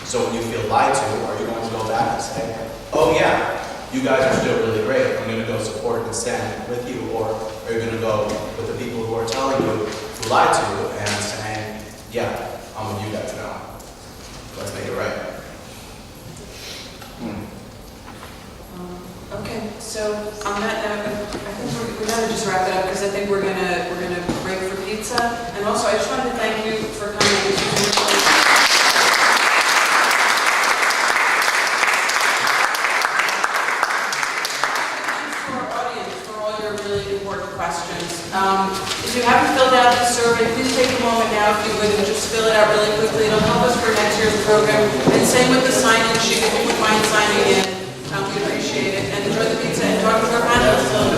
So when you feel lied to, are you going to go back and say, oh yeah, you guys are still really great, I'm going to go support and stand with you, or are you going to go with the people who are telling you who lied to you and saying, yeah, I'm with you guys now, let's make it right. Okay, so on that note, I think we're gonna just wrap it up because I think we're gonna break for pizza. And also, I just wanted to thank you for coming. This was really thanks to our audience for all your really important questions. If you haven't filled out the survey, please take a moment now if you would and just fill it out really quickly. It'll help us for next year's program. And same with the sign-in sheet, if you would mind signing in. We appreciate it. And enjoy the pizza and talk to our panelists.